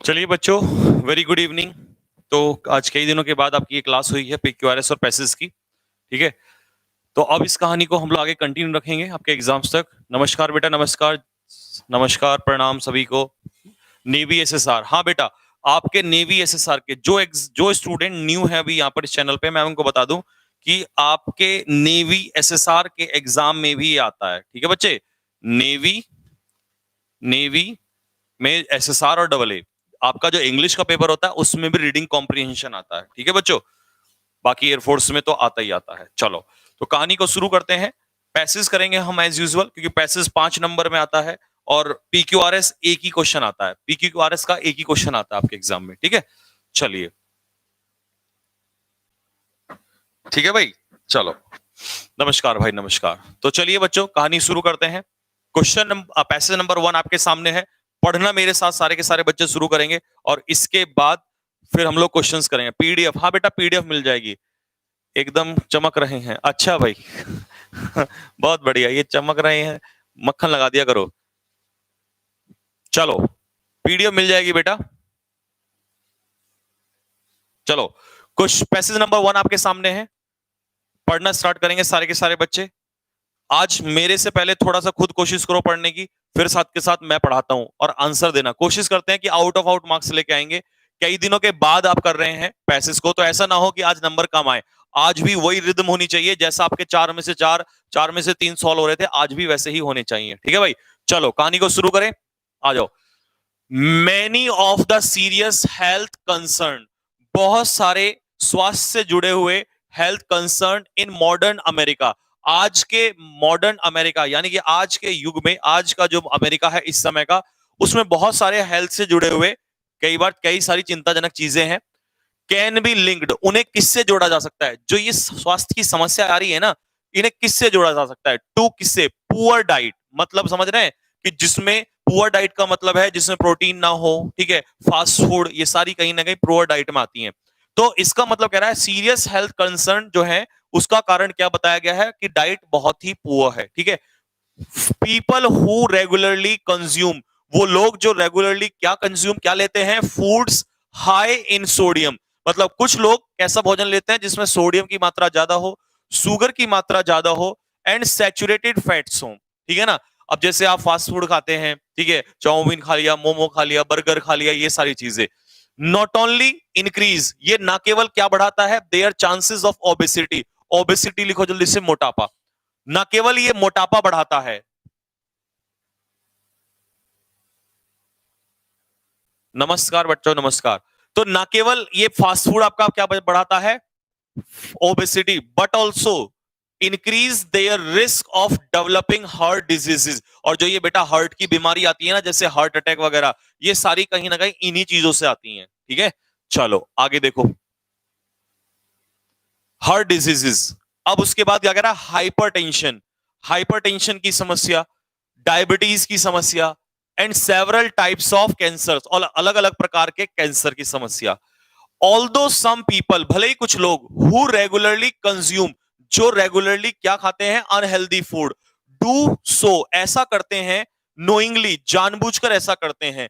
चलिए बच्चों, very good evening. तो आज कई दिनों के बाद आपकी ये क्लास हुई है PQRS और पैसेज की। ठीक है, तो अब इस कहानी को हम लोग आगे कंटिन्यू रखेंगे आपके एग्जाम्स तक। नमस्कार बेटा, नमस्कार। नमस्कार, प्रणाम सभी को। नेवी एसएसआर, हाँ बेटा, आपके नेवी एसएसआर के जो स्टूडेंट न्यू है अभी यहाँ पर इस चैनल पे, मैं उनको बता दूं कि आपके नेवी एसएसआर के एग्जाम में भी ये आता है। ठीक है बच्चे, नेवी नेवी में एसएसआर और डबल ए, आपका जो इंग्लिश का पेपर होता है उसमें भी रीडिंग कॉम्प्रिहेंशन आता है। ठीक है बच्चों, बाकी एयरफोर्स में तो आता ही आता है। चलो, तो कहानी को शुरू करते हैं। पैसेज करेंगे हम एज यूजुअल, क्योंकि पैसेज 5 नंबर में आता है और PQRS एक ही क्वेश्चन आता है। PQRS का एक ही क्वेश्चन आता है आपके एग्जाम में। ठीक है, चलिए। ठीक है भाई, चलो। नमस्कार भाई, नमस्कार। तो चलिए बच्चों, कहानी शुरू करते हैं। पैसेज नंबर 1 आपके सामने है। पढ़ना मेरे साथ सारे के सारे बच्चे शुरू करेंगे और इसके बाद फिर हम लोग क्वेश्चंस करेंगे। पीडीएफ, हाँ बेटा पीडीएफ मिल जाएगी। एकदम चमक रहे हैं, अच्छा भाई बहुत बढ़िया, ये चमक रहे हैं, मक्खन लगा दिया करो। चलो, पीडीएफ मिल जाएगी बेटा। चलो, कुछ पैसेज नंबर 1 आपके सामने है। पढ़ना स्टार्ट करेंगे सारे के सारे बच्चे। आज मेरे से पहले थोड़ा सा खुद कोशिश करो पढ़ने की, फिर साथ के साथ मैं पढ़ाता हूं और आंसर देना कोशिश करते हैं कि आउट ऑफ आउट मार्क्स लेके आएंगे। कई दिनों के बाद आप कर रहे हैं पैसेज को, तो ऐसा ना हो कि आज नंबर कम आए। आज भी वही रिदम होनी चाहिए, जैसा आपके 4 में से 3 सॉल्व हो रहे थे, आज भी वैसे ही होने चाहिए। ठीक है भाई, चलो कहानी को शुरू करें, आ जाओ। Many of the serious health concern, बहुत सारे स्वास्थ्य से जुड़े हुए health concern in modern America, आज के मॉडर्न अमेरिका यानी कि आज के युग में, आज का जो अमेरिका है इस समय का, उसमें बहुत सारे हेल्थ से जुड़े हुए कई बार कई सारी चिंताजनक चीजें हैं। कैन बी लिंक्ड, उन्हें किससे जोड़ा जा सकता है? जो ये स्वास्थ्य की समस्या आ रही है ना, इन्हें किससे जोड़ा जा सकता है? टू किससे? पुअर डाइट, मतलब समझ रहे हैं कि जिसमें पुअर डाइट का मतलब है जिसमें प्रोटीन ना हो। ठीक है, फास्ट फूड, ये सारी कहीं ना कहीं पुअर डाइट में आती हैं। तो इसका मतलब कह रहा है सीरियस हेल्थ कंसर्न जो है उसका कारण क्या बताया गया है कि डाइट बहुत ही पुअर है। ठीक है, पीपल हु रेगुलरली कंज्यूम, वो लोग जो रेगुलरली क्या कंज्यूम, क्या लेते हैं? फूड्स हाई इन सोडियम, मतलब कुछ लोग कैसा भोजन लेते हैं जिसमें सोडियम की मात्रा ज्यादा हो, शुगर की मात्रा ज्यादा हो, एंड सैचुरेटेड फैट्स हो। ठीक है ना, अब जैसे आप फास्ट फूड खाते हैं, ठीक है, चाउमीन खा लिया, मोमो खा लिया, बर्गर खा लिया, ये सारी चीजें नॉट ओनली इंक्रीज, ये ना केवल क्या बढ़ाता है, their chances of obesity, obesity लिखो जल्दी से, मोटापा, ना केवल ये मोटापा बढ़ाता है। नमस्कार बच्चों, नमस्कार। तो ना केवल ये फास्ट फूड आपका क्या बढ़ाता है, obesity, but also increase their risk of developing heart diseases, और जो ये बेटा हार्ट की बीमारी आती है ना, जैसे हार्ट अटैक वगैरह, ये सारी कहीं ना कहीं इन्हीं चीजों से आती हैं। ठीक है, चलो आगे देखो, हार्ट डिजीजेस। अब उसके बाद क्या कह रहा है? हाइपरटेंशन, हाइपरटेंशन की समस्या, डायबिटीज की समस्या, and several types of cancer, और अलग अलग प्रकार के कैंसर की समस्या। ऑल्दो सम पीपल, भले ही कुछ लोग, हु रेगुलरली कंज्यूम, जो रेगुलरली क्या खाते हैं? अनहेल्दी फूड, डू सो, ऐसा करते हैं, नोइंगली, जानबूझकर ऐसा करते हैं,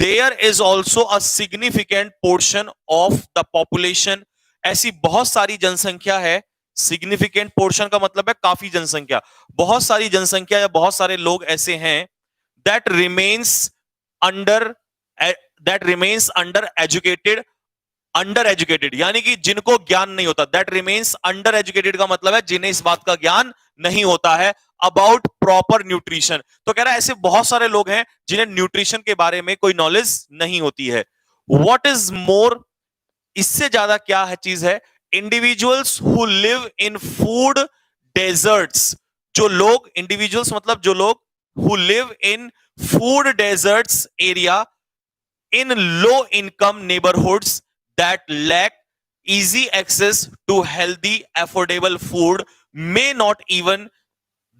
there is also a significant portion of the population, ऐसी बहुत सारी जनसंख्या है। सिग्निफिकेंट पोर्शन का मतलब है काफी जनसंख्या, बहुत सारी जनसंख्या या बहुत सारे लोग ऐसे हैं that remains under, that remains under educated, under educated यानी कि जिनको ज्ञान नहीं होता, दैट रिमेन्स अंडर एजुकेटेड का मतलब है जिन्हें इस बात का ज्ञान नहीं होता है अबाउट प्रॉपर न्यूट्रिशन। तो कह रहा है ऐसे बहुत सारे लोग हैं जिन्हें न्यूट्रिशन के बारे में कोई नॉलेज नहीं होती है। व्हाट इज मोर, इससे ज्यादा क्या है चीज है, individuals who live in food deserts, जो लोग, इंडिविजुअल्स मतलब जो लोग, who live in food deserts area in low income neighborhoods that lack easy access to healthy affordable food may not even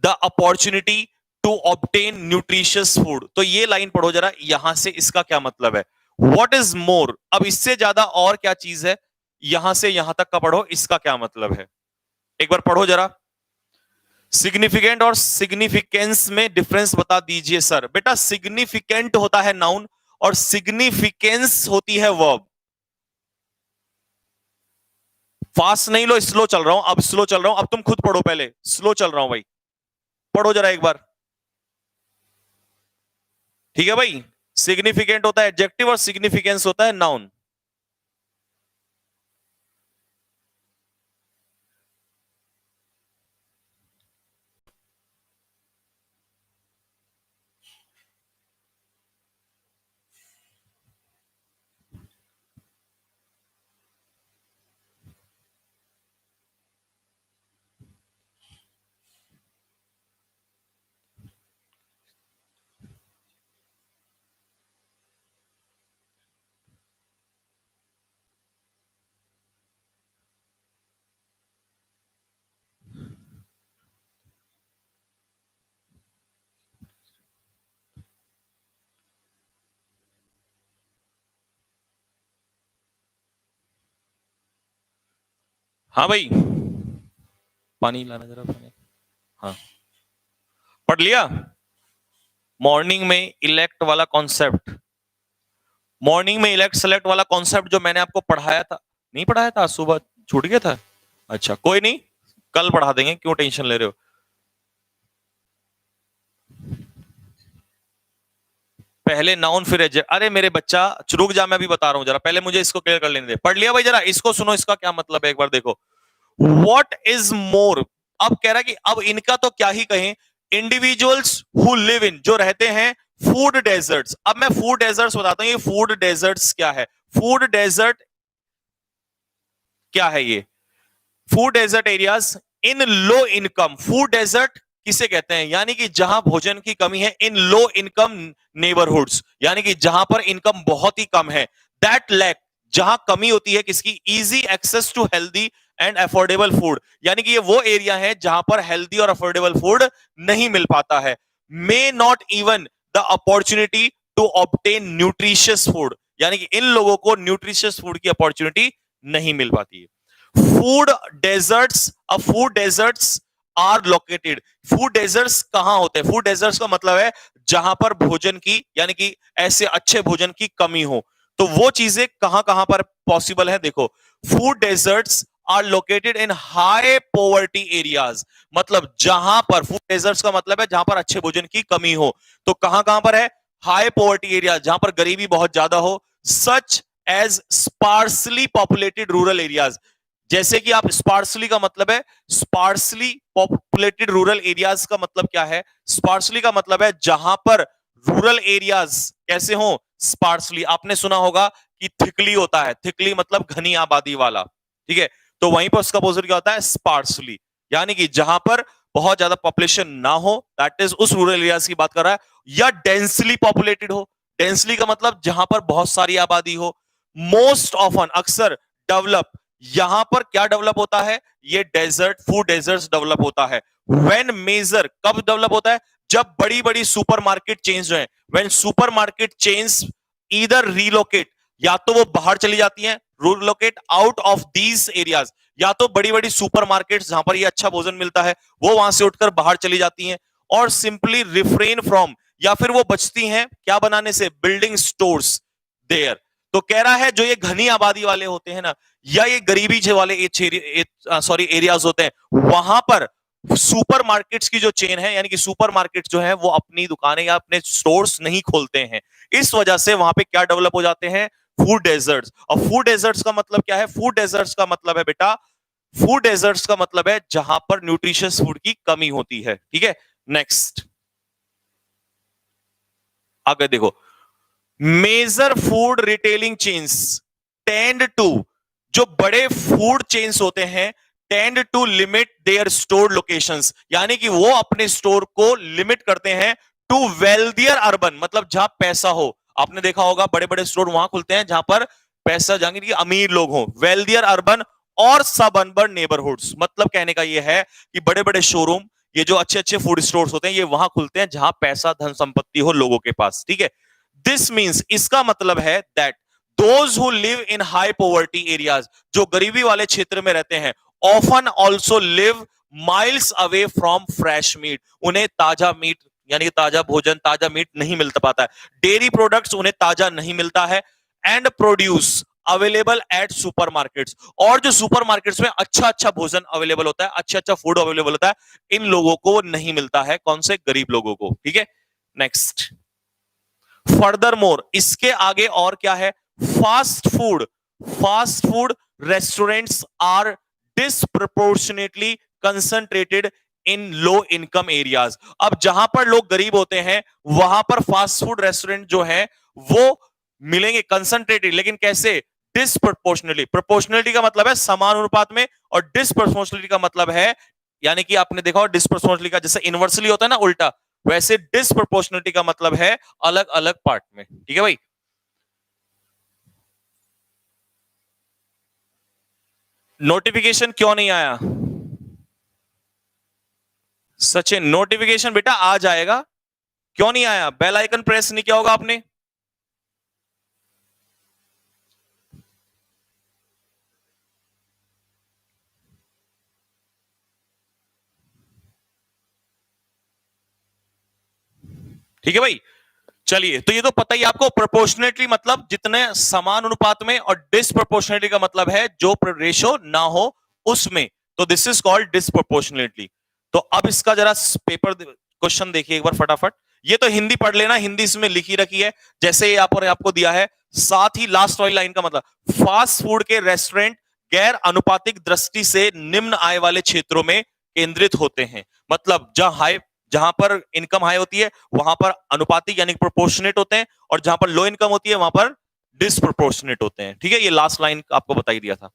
the opportunity to obtain nutritious food। तो ये line पढ़ो जरा, यहां से इसका क्या मतलब है? what is more, अब इससे ज्यादा और क्या चीज है, यहां से यहां तक का पढ़ो, इसका क्या मतलब है, एक बार पढ़ो जरा। सिग्निफिकेंट और सिग्निफिकेंस में डिफरेंस बता दीजिए सर। बेटा सिग्निफिकेंट होता है नाउन और सिग्निफिकेंस होती है वर्ब। फास्ट नहीं लो, स्लो चल रहा हूं, अब स्लो चल रहा हूं, अब तुम खुद पढ़ो, पहले स्लो चल रहा हूं भाई, पढ़ो जरा एक बार। ठीक है भाई, सिग्निफिकेंट होता है एडजेक्टिव और सिग्निफिकेंस होता है नाउन। हाँ भाई, पानी लाना जरा पानी। हाँ, पढ़ लिया। मॉर्निंग में इलेक्ट वाला कॉन्सेप्ट, मॉर्निंग में इलेक्ट सेलेक्ट वाला कॉन्सेप्ट जो मैंने आपको पढ़ाया था, नहीं पढ़ाया था, सुबह छूट गया था। अच्छा कोई नहीं, कल पढ़ा देंगे, क्यों टेंशन ले रहे हो। पहले नाउन फिर एडजेक्टिव। अरे मेरे बच्चा रुक जा, मैं भी बता रहा हूं, जरा पहले मुझे इसको क्लियर कर लेने दे। पढ़ लिया भाई, जरा इसको सुनो, इसका क्या मतलब है एक बार देखो। व्हाट इज मोर, अब कह रहा है कि अब इनका तो क्या ही कहें, इंडिविजुअल्स हु लिव इन, जो रहते हैं फूड डेजर्ट्स। अब मैं फूड डेजर्ट्स बताता हूं, ये फूड डेजर्ट्स क्या है। फूड डेजर्ट क्या है ये, food desert areas in low income. Food desert किसे कहते हैं, यानी कि जहां भोजन की कमी है, इन लो इनकम नेबरहुड्स, यानी कि जहां पर इनकम बहुत ही कम है। दैट लैक, जहां कमी होती है किसकी, easy access to healthy and affordable food, यानी कि ये वो एरिया है जहां पर हेल्दी और अफोर्डेबल फूड नहीं मिल पाता है। May not even the opportunity to obtain nutritious food, यानी कि इन लोगों को न्यूट्रिशियस फूड की अपॉर्चुनिटी नहीं मिल पाती है। फूड डेजर्ट्स, अब food deserts are located, food deserts कहां होते हैं, फूड डेजर्ट्स का मतलब है जहां पर भोजन की, यानी कि ऐसे अच्छे भोजन की कमी हो। तो वो चीजें कहां कहां पर पॉसिबल है, देखो। Food deserts are located in high poverty areas, मतलब जहां पर, फूड डेजर्ट्स का मतलब है जहां पर अच्छे भोजन की कमी हो। तो कहां कहां पर है, हाई पॉवर्टी एरिया, जहां पर गरीबी बहुत ज्यादा हो। Such as sparsely populated rural areas, जैसे कि आप, स्पार्सली का मतलब है, स्पार्सली पॉपुलेटेड रूरल एरियाज का मतलब क्या है, स्पार्सली का मतलब है जहां पर रूरल एरियाज कैसे हो, स्पार्सली। आपने सुना होगा कि थिकली होता है, थिकली मतलब घनी आबादी वाला, ठीक है। तो वहीं पर उसका अपोजिट क्या होता है, स्पार्सली, यानी कि जहां पर बहुत ज्यादा पॉपुलेशन ना हो, दैट इज उस रूरल एरियाज की बात कर रहा है। या डेंसली पॉपुलेटेड हो, डेंसली का मतलब जहां पर बहुत सारी आबादी हो। मोस्ट ऑफन, अक्सर, डेवलप, यहां पर क्या डेवलप होता है, ये डेजर्ट, फूड डेजर्ट डेवलप होता है। व्हेन मेजर, कब डेवलप होता है, जब बड़ी बड़ी सुपरमार्केट चेन्स जो है, when supermarket chains either relocate, या तो वो बाहर चली जाती हैं, relocate out of these areas, या तो बड़ी बड़ी सुपरमार्केट्स जहां पर ये अच्छा भोजन मिलता है वो वहां से उठकर बाहर चली जाती हैं। और सिंपली रिफ्रेन फ्रॉम, या फिर वो बचती हैं क्या बनाने से, बिल्डिंग स्टोर्स देयर। तो कह रहा है जो ये घनी आबादी वाले होते हैं ना, या ये गरीबी जे वाले सॉरी एरियाज होते हैं, वहां पर सुपरमार्केट्स की जो चेन है, यानी कि सुपरमार्केट्स जो है वो अपनी दुकानें या अपने स्टोर्स नहीं खोलते हैं। इस वजह से वहां पे क्या डेवलप हो जाते हैं, फूड डेजर्ट्स। और फूड डेजर्ट्स का मतलब क्या है, फूड डेजर्ट्स का मतलब है बेटा, फूड डेजर्ट्स का मतलब है जहां पर न्यूट्रिशियस फूड की कमी होती है, ठीक है। नेक्स्ट आगे देखो, major food retailing chains tend to, जो बड़े फूड चेन्स होते हैं, tend to limit their store locations, यानी कि वो अपने स्टोर को लिमिट करते हैं टू वेल्दियर अर्बन, मतलब जहां पैसा हो। आपने देखा होगा बड़े बड़े स्टोर वहां खुलते हैं जहां पर पैसा, जहां की अमीर लोग हो। वेल्दियर अर्बन और सब अर्बन नेबरहुड्स, मतलब कहने का यह है कि बड़े बड़े शोरूम, ये जो अच्छे अच्छे फूड स्टोर्स होते हैं, ये वहां खुलते हैं जहां पैसा, धन संपत्ति हो लोगों के पास, ठीक है। दिस मीन्स, इसका मतलब है that those who live in high poverty areas, जो गरीबी वाले क्षेत्र में रहते हैं, often also live miles away from fresh meat, उन्हें ताजा मीट यानी कि ताजा भोजन, ताजा मीट नहीं मिल पाता है। डेयरी प्रोडक्ट्स उन्हें ताजा नहीं मिलता है। And produce available at supermarkets, और जो सुपरमार्केट्स में अच्छा अच्छा भोजन अवेलेबल होता है, अच्छा अच्छा फूड अवेलेबल होता है, इन लोगों को नहीं मिलता है। कौन से? गरीब लोगों को। ठीक है, नेक्स्ट। फर्दर मोर, इसके आगे और क्या है? Fast food, fast food restaurants are disproportionately concentrated in low income areas. अब जहां पर लोग गरीब होते हैं वहां पर फास्ट फूड रेस्टोरेंट जो है वो मिलेंगे कंसंट्रेटेड, लेकिन कैसे? डिसप्रोपोर्शनली। प्रोपोर्शनलिटी का मतलब है समान अनुपात में, और डिसप्रोपोर्शनलिटी का मतलब है, यानी कि आपने देखा हो डिसप्रोपोर्शनलिटी का जैसे इनवर्सली होता है ना, उल्टा, वैसे डिसप्रोपोर्शनलिटी का मतलब है अलग अलग पार्ट में। ठीक है भाई। नोटिफिकेशन क्यों नहीं आया? सचिन, नोटिफिकेशन बेटा आ जाएगा। क्यों नहीं आया? बेल आइकन प्रेस नहीं किया होगा आपने। ठीक है भाई, चलिए। तो ये तो पता ही आपको, प्रोपोर्शनेटली मतलब जितने समान अनुपात में, और डिसप्रोपोर्शनेटली का मतलब है जो रेशो ना हो उसमें। तो दिस इज कॉल्ड डिसप्रोपोर्शनेटली। तो अब इसका जरा पेपर क्वेश्चन देखिए एक बार फटाफट। ये तो हिंदी पढ़ लेना, हिंदी इसमें लिखी रखी है जैसे यहाँ पर आपको दिया है। साथ ही लास्ट वाली लाइन का मतलब, फास्ट फूड के रेस्टोरेंट गैर अनुपातिक दृष्टि से निम्न आय वाले क्षेत्रों में केंद्रित होते हैं। मतलब जहां पर इनकम हाई होती है वहां पर अनुपातिक यानी प्रोपोर्शनेट होते हैं, और जहां पर लो इनकम होती है वहां पर डिसप्रोपोर्शनेट होते हैं। ठीक है, ये लास्ट लाइन आपको बता ही दिया था।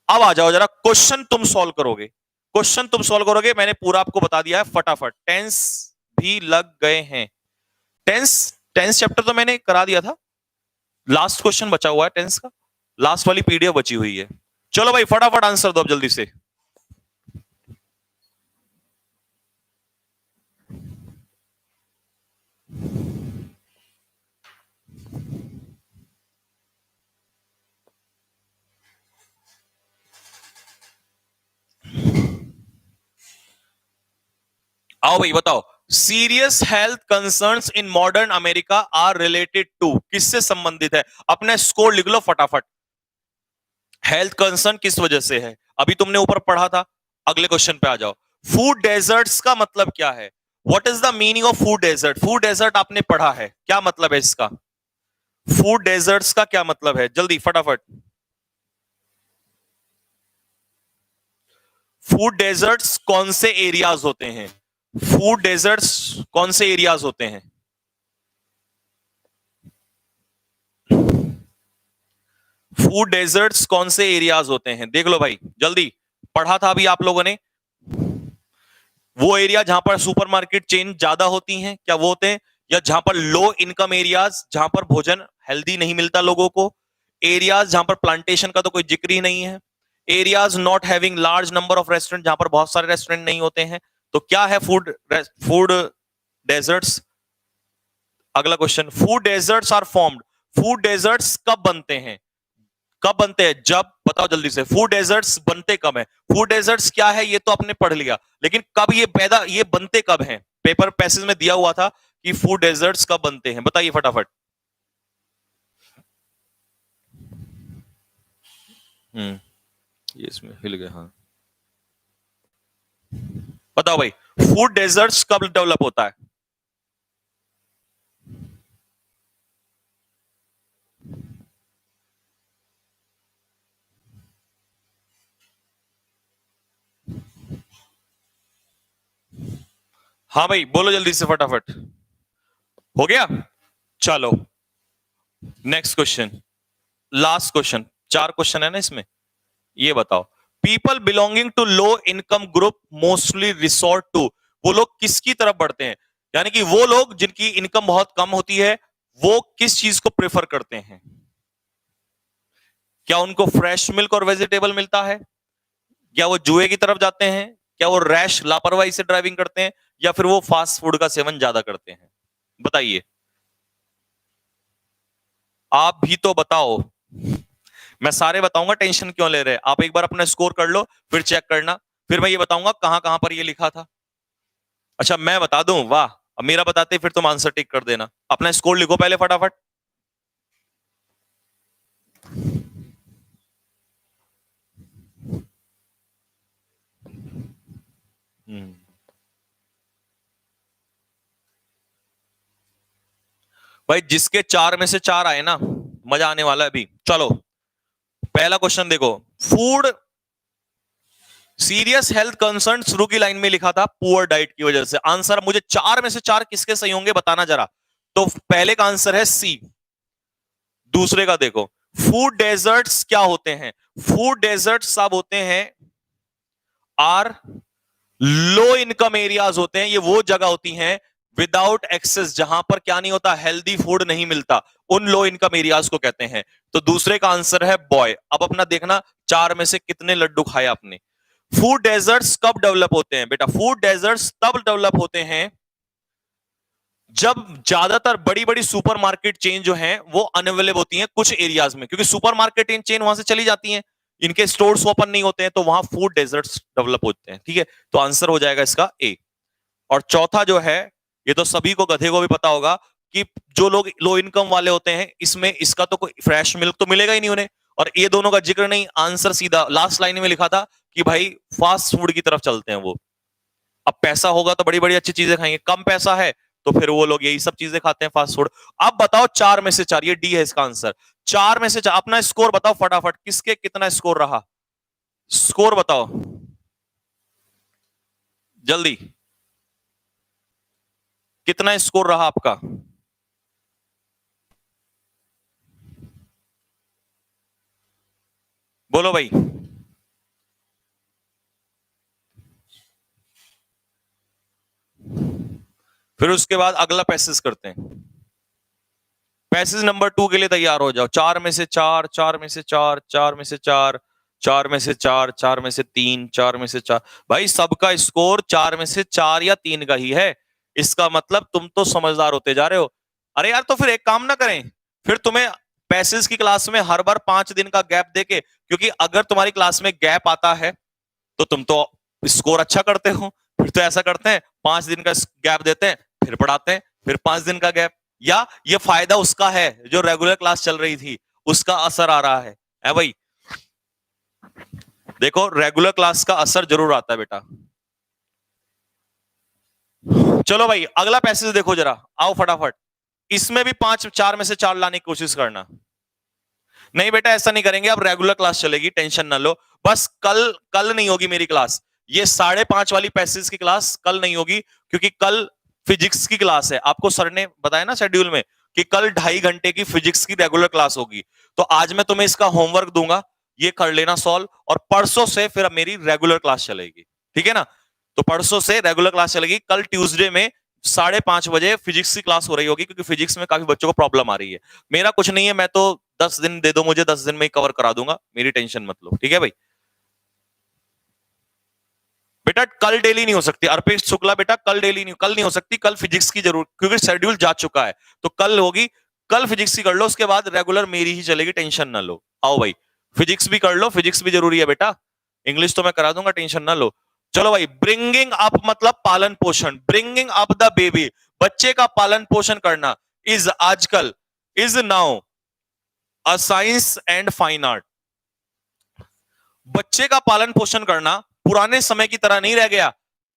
अब आ जाओ जरा, क्वेश्चन तुम सॉल्व करोगे, क्वेश्चन तुम सॉल्व करोगे। मैंने पूरा आपको बता दिया है फटाफट। टेंस भी लग गए हैं। टेंस टेंस चैप्टर तो मैंने करा दिया था। लास्ट क्वेश्चन बचा हुआ है टेंस का, लास्ट वाली पीडीएफ बची हुई है। चलो भाई फटाफट आंसर दो अब जल्दी से। आओ भाई बताओ। Serious health concerns in modern America are related to, किससे संबंधित है? अपना स्कोर लिख लो फटाफट। हेल्थ कंसर्न किस वजह से है? अभी तुमने ऊपर पढ़ा था। अगले क्वेश्चन पे आ जाओ। फूड डेजर्ट्स का मतलब क्या है? What is the meaning of food desert? Food desert आपने पढ़ा है, क्या मतलब है इसका? फूड डेजर्ट्स का क्या मतलब है? जल्दी फटाफट। फूड डेजर्ट्स कौन से एरियाज होते हैं? फूड डेजर्ट्स कौन से एरियाज होते हैं? फूड डेजर्ट्स कौन से एरियाज होते हैं? देख लो भाई जल्दी। पढ़ा था अभी आप लोगों ने। वो एरिया जहां पर सुपरमार्केट चेन ज्यादा होती हैं, क्या वो होते हैं? या जहां पर लो इनकम एरियाज, जहां पर भोजन हेल्दी नहीं मिलता लोगों को? एरियाज जहां पर प्लांटेशन का तो कोई जिक्र ही नहीं है? Areas not having large number of restaurant, जहां पर बहुत सारे रेस्टोरेंट नहीं होते हैं? तो क्या है फूड डेजर्ट्स? अगला question, food deserts are formed, food deserts कब बनते हैं? कब बनते हैं? जब, बताओ जल्दी से, फूड डेजर्ट्स बनते कब है? फूड डेजर्ट्स क्या है ये तो आपने पढ़ लिया, लेकिन कब ये बनते कब हैं? पेपर पैसेज में दिया हुआ था कि फूड डेजर्ट्स कब बनते हैं, बताइए फटाफट। ये इसमें हिल गया। हाँ बताओ भाई, फूड डेजर्ट्स कब डेवलप होता है? हाँ भाई बोलो जल्दी से फटाफट। हो गया? चलो next question, last question. 4 question है ना इसमें। ये बताओ, people belonging to low income group mostly resort to, वो लोग किसकी तरफ बढ़ते हैं? यानी कि वो लोग जिनकी इनकम बहुत कम होती है वो किस चीज को प्रेफर करते हैं? क्या उनको फ्रेश मिल्क और वेजिटेबल मिलता है? क्या वो जुए की तरफ जाते हैं? क्या वो रैश लापरवाही से ड्राइविंग करते हैं? या फिर वो फास्ट फूड का सेवन ज्यादा करते हैं? बताइए, आप भी तो बताओ। मैं सारे बताऊंगा, टेंशन क्यों ले रहे हैं आप? एक बार अपना स्कोर कर लो फिर चेक करना, फिर मैं ये बताऊंगा कहां कहां पर ये लिखा था। अच्छा मैं बता दूं? वाह, अब मेरा बताते फिर तुम आंसर टिक कर देना। अपना स्कोर लिखो पहले फटाफट। भाई जिसके 4 में से 4 आए ना, मजा आने वाला है अभी। चलो पहला क्वेश्चन देखो। फूड सीरियस हेल्थ कंसर्न शुरू की लाइन में लिखा था पुअर डाइट की वजह से। आंसर मुझे 4 में से 4 किसके सही होंगे बताना जरा। तो पहले का आंसर है सी। दूसरे का देखो, फूड डेजर्ट्स क्या होते हैं? फूड डेजर्ट्स सब होते हैं आर लो इनकम एरियाज होते हैं। ये वो जगह होती हैं विदाउट एक्सेस, जहां पर क्या नहीं होता, हेल्दी फूड नहीं मिलता, उन लो इनकम एरियाज को कहते हैं। तो दूसरे का आंसर है बॉय। अब अपना देखना 4 में से कितने लड्डू खाए आपने। फूड डेजर्ट्स कब डेवलप होते हैं बेटा? फूड डेजर्ट्स तब डेवलप होते हैं जब ज्यादातर बड़ी बड़ी सुपरमार्केट चेन जो हैं वो अनअवेलेबल होती हैं कुछ एरियाज में, क्योंकि सुपरमार्केट चेन वहां से चली जाती हैं, इनके स्टोर्स ओपन नहीं होते हैं, तो वहां फूड डेजर्ट्स डेवलप होते हैं। ठीक है, तो आंसर हो जाएगा इसका ए। और चौथा जो है, ये तो सभी को गधे को भी पता होगा कि जो लोग लो इनकम वाले होते हैं, इसमें इसका तो कोई फ्रेश मिल्क तो मिलेगा ही नहीं उन्हें, और ये दोनों का जिक्र नहीं। आंसर सीधा लास्ट लाइन में लिखा था कि भाई फास्ट फूड की तरफ चलते हैं वो। अब पैसा होगा तो बड़ी बड़ी अच्छी चीजें खाएंगे, कम पैसा है तो फिर वो लोग यही सब चीजें खाते हैं, फास्ट फूड। अब बताओ 4 में से 4, ये डी है इसका आंसर। 4 में से 4 अपना स्कोर बताओ फटाफट, किसके कितना स्कोर रहा? स्कोर बताओ जल्दी, कितना स्कोर रहा आपका? बोलो भाई। फिर उसके बाद अगला पैसेज करते हैं। पैसेज नंबर 2 के लिए तैयार हो जाओ। 4 में से 4, 4 में से 4, 4 में से 4, 4 में से 4, 4 में से 3, 4 में से 4। भाई सबका स्कोर 4 में से 4 या 3 का ही है। इसका मतलब तुम तो समझदार होते जा रहे हो। अरे यार, तो फिर एक काम ना करें, फिर तुम्हें पैसेज की क्लास में हर बार 5 दिन का गैप देके, क्योंकि अगर तुम्हारी क्लास में गैप आता है तो तुम तो स्कोर अच्छा करते हो। फिर तो ऐसा करते हैं 5 दिन का गैप देते हैं, फिर पढ़ाते हैं, फिर 5 दिन का गैप। या ये फायदा उसका है जो रेगुलर क्लास चल रही थी, उसका असर आ रहा है भाई। देखो रेगुलर क्लास का असर जरूर आता है बेटा। चलो भाई अगला पैसेज देखो जरा, आओ फटाफट। इसमें भी 5, 4 में से 4 लाने की कोशिश करना। नहीं बेटा ऐसा नहीं करेंगे, अब रेगुलर क्लास चलेगी, टेंशन ना लो। बस कल कल नहीं होगी मेरी क्लास, ये 5:30 वाली पैसेज की क्लास कल नहीं होगी, क्योंकि कल फिजिक्स की क्लास है। आपको सर ने बताया ना शेड्यूल में कि कल 2.5 घंटे की फिजिक्स की रेगुलर क्लास होगी। तो आज मैं तुम्हें इसका होमवर्क दूंगा, ये कर लेना सॉल्व, और परसों से फिर अब मेरी रेगुलर क्लास चलेगी। ठीक है ना? तो परसों से रेगुलर क्लास चलेगी। कल ट्यूसडे में 5:30 बजे फिजिक्स की क्लास हो रही होगी, क्योंकि फिजिक्स में काफी बच्चों को प्रॉब्लम आ रही है। मेरा कुछ नहीं है, मैं तो 10 दिन दे दो मुझे, 10 दिन में ही कवर करा दूंगा, मेरी टेंशन मत लो। ठीक है भाई? बेटा कल डेली नहीं हो सकती अर्पेश शुक्ला, बेटा कल डेली नहीं, कल नहीं हो सकती, कल फिजिक्स की जरूर, क्योंकि शेड्यूल जा चुका है। तो कल होगी, कल फिजिक्स की कर लो, उसके बाद रेगुलर मेरी ही चलेगी, टेंशन ना लो। आओ भाई फिजिक्स भी कर लो, फिजिक्स भी जरूरी है बेटा। इंग्लिश तो मैं करा दूंगा, टेंशन ना लो। चलो भाई, ब्रिंगिंग अप मतलब पालन पोषण, ब्रिंगिंग अप द बेबी, बच्चे का पालन पोषण करना, इज आजकल, is now a science and fine art. बच्चे का पालन पोषण करना पुराने समय की तरह नहीं रह गया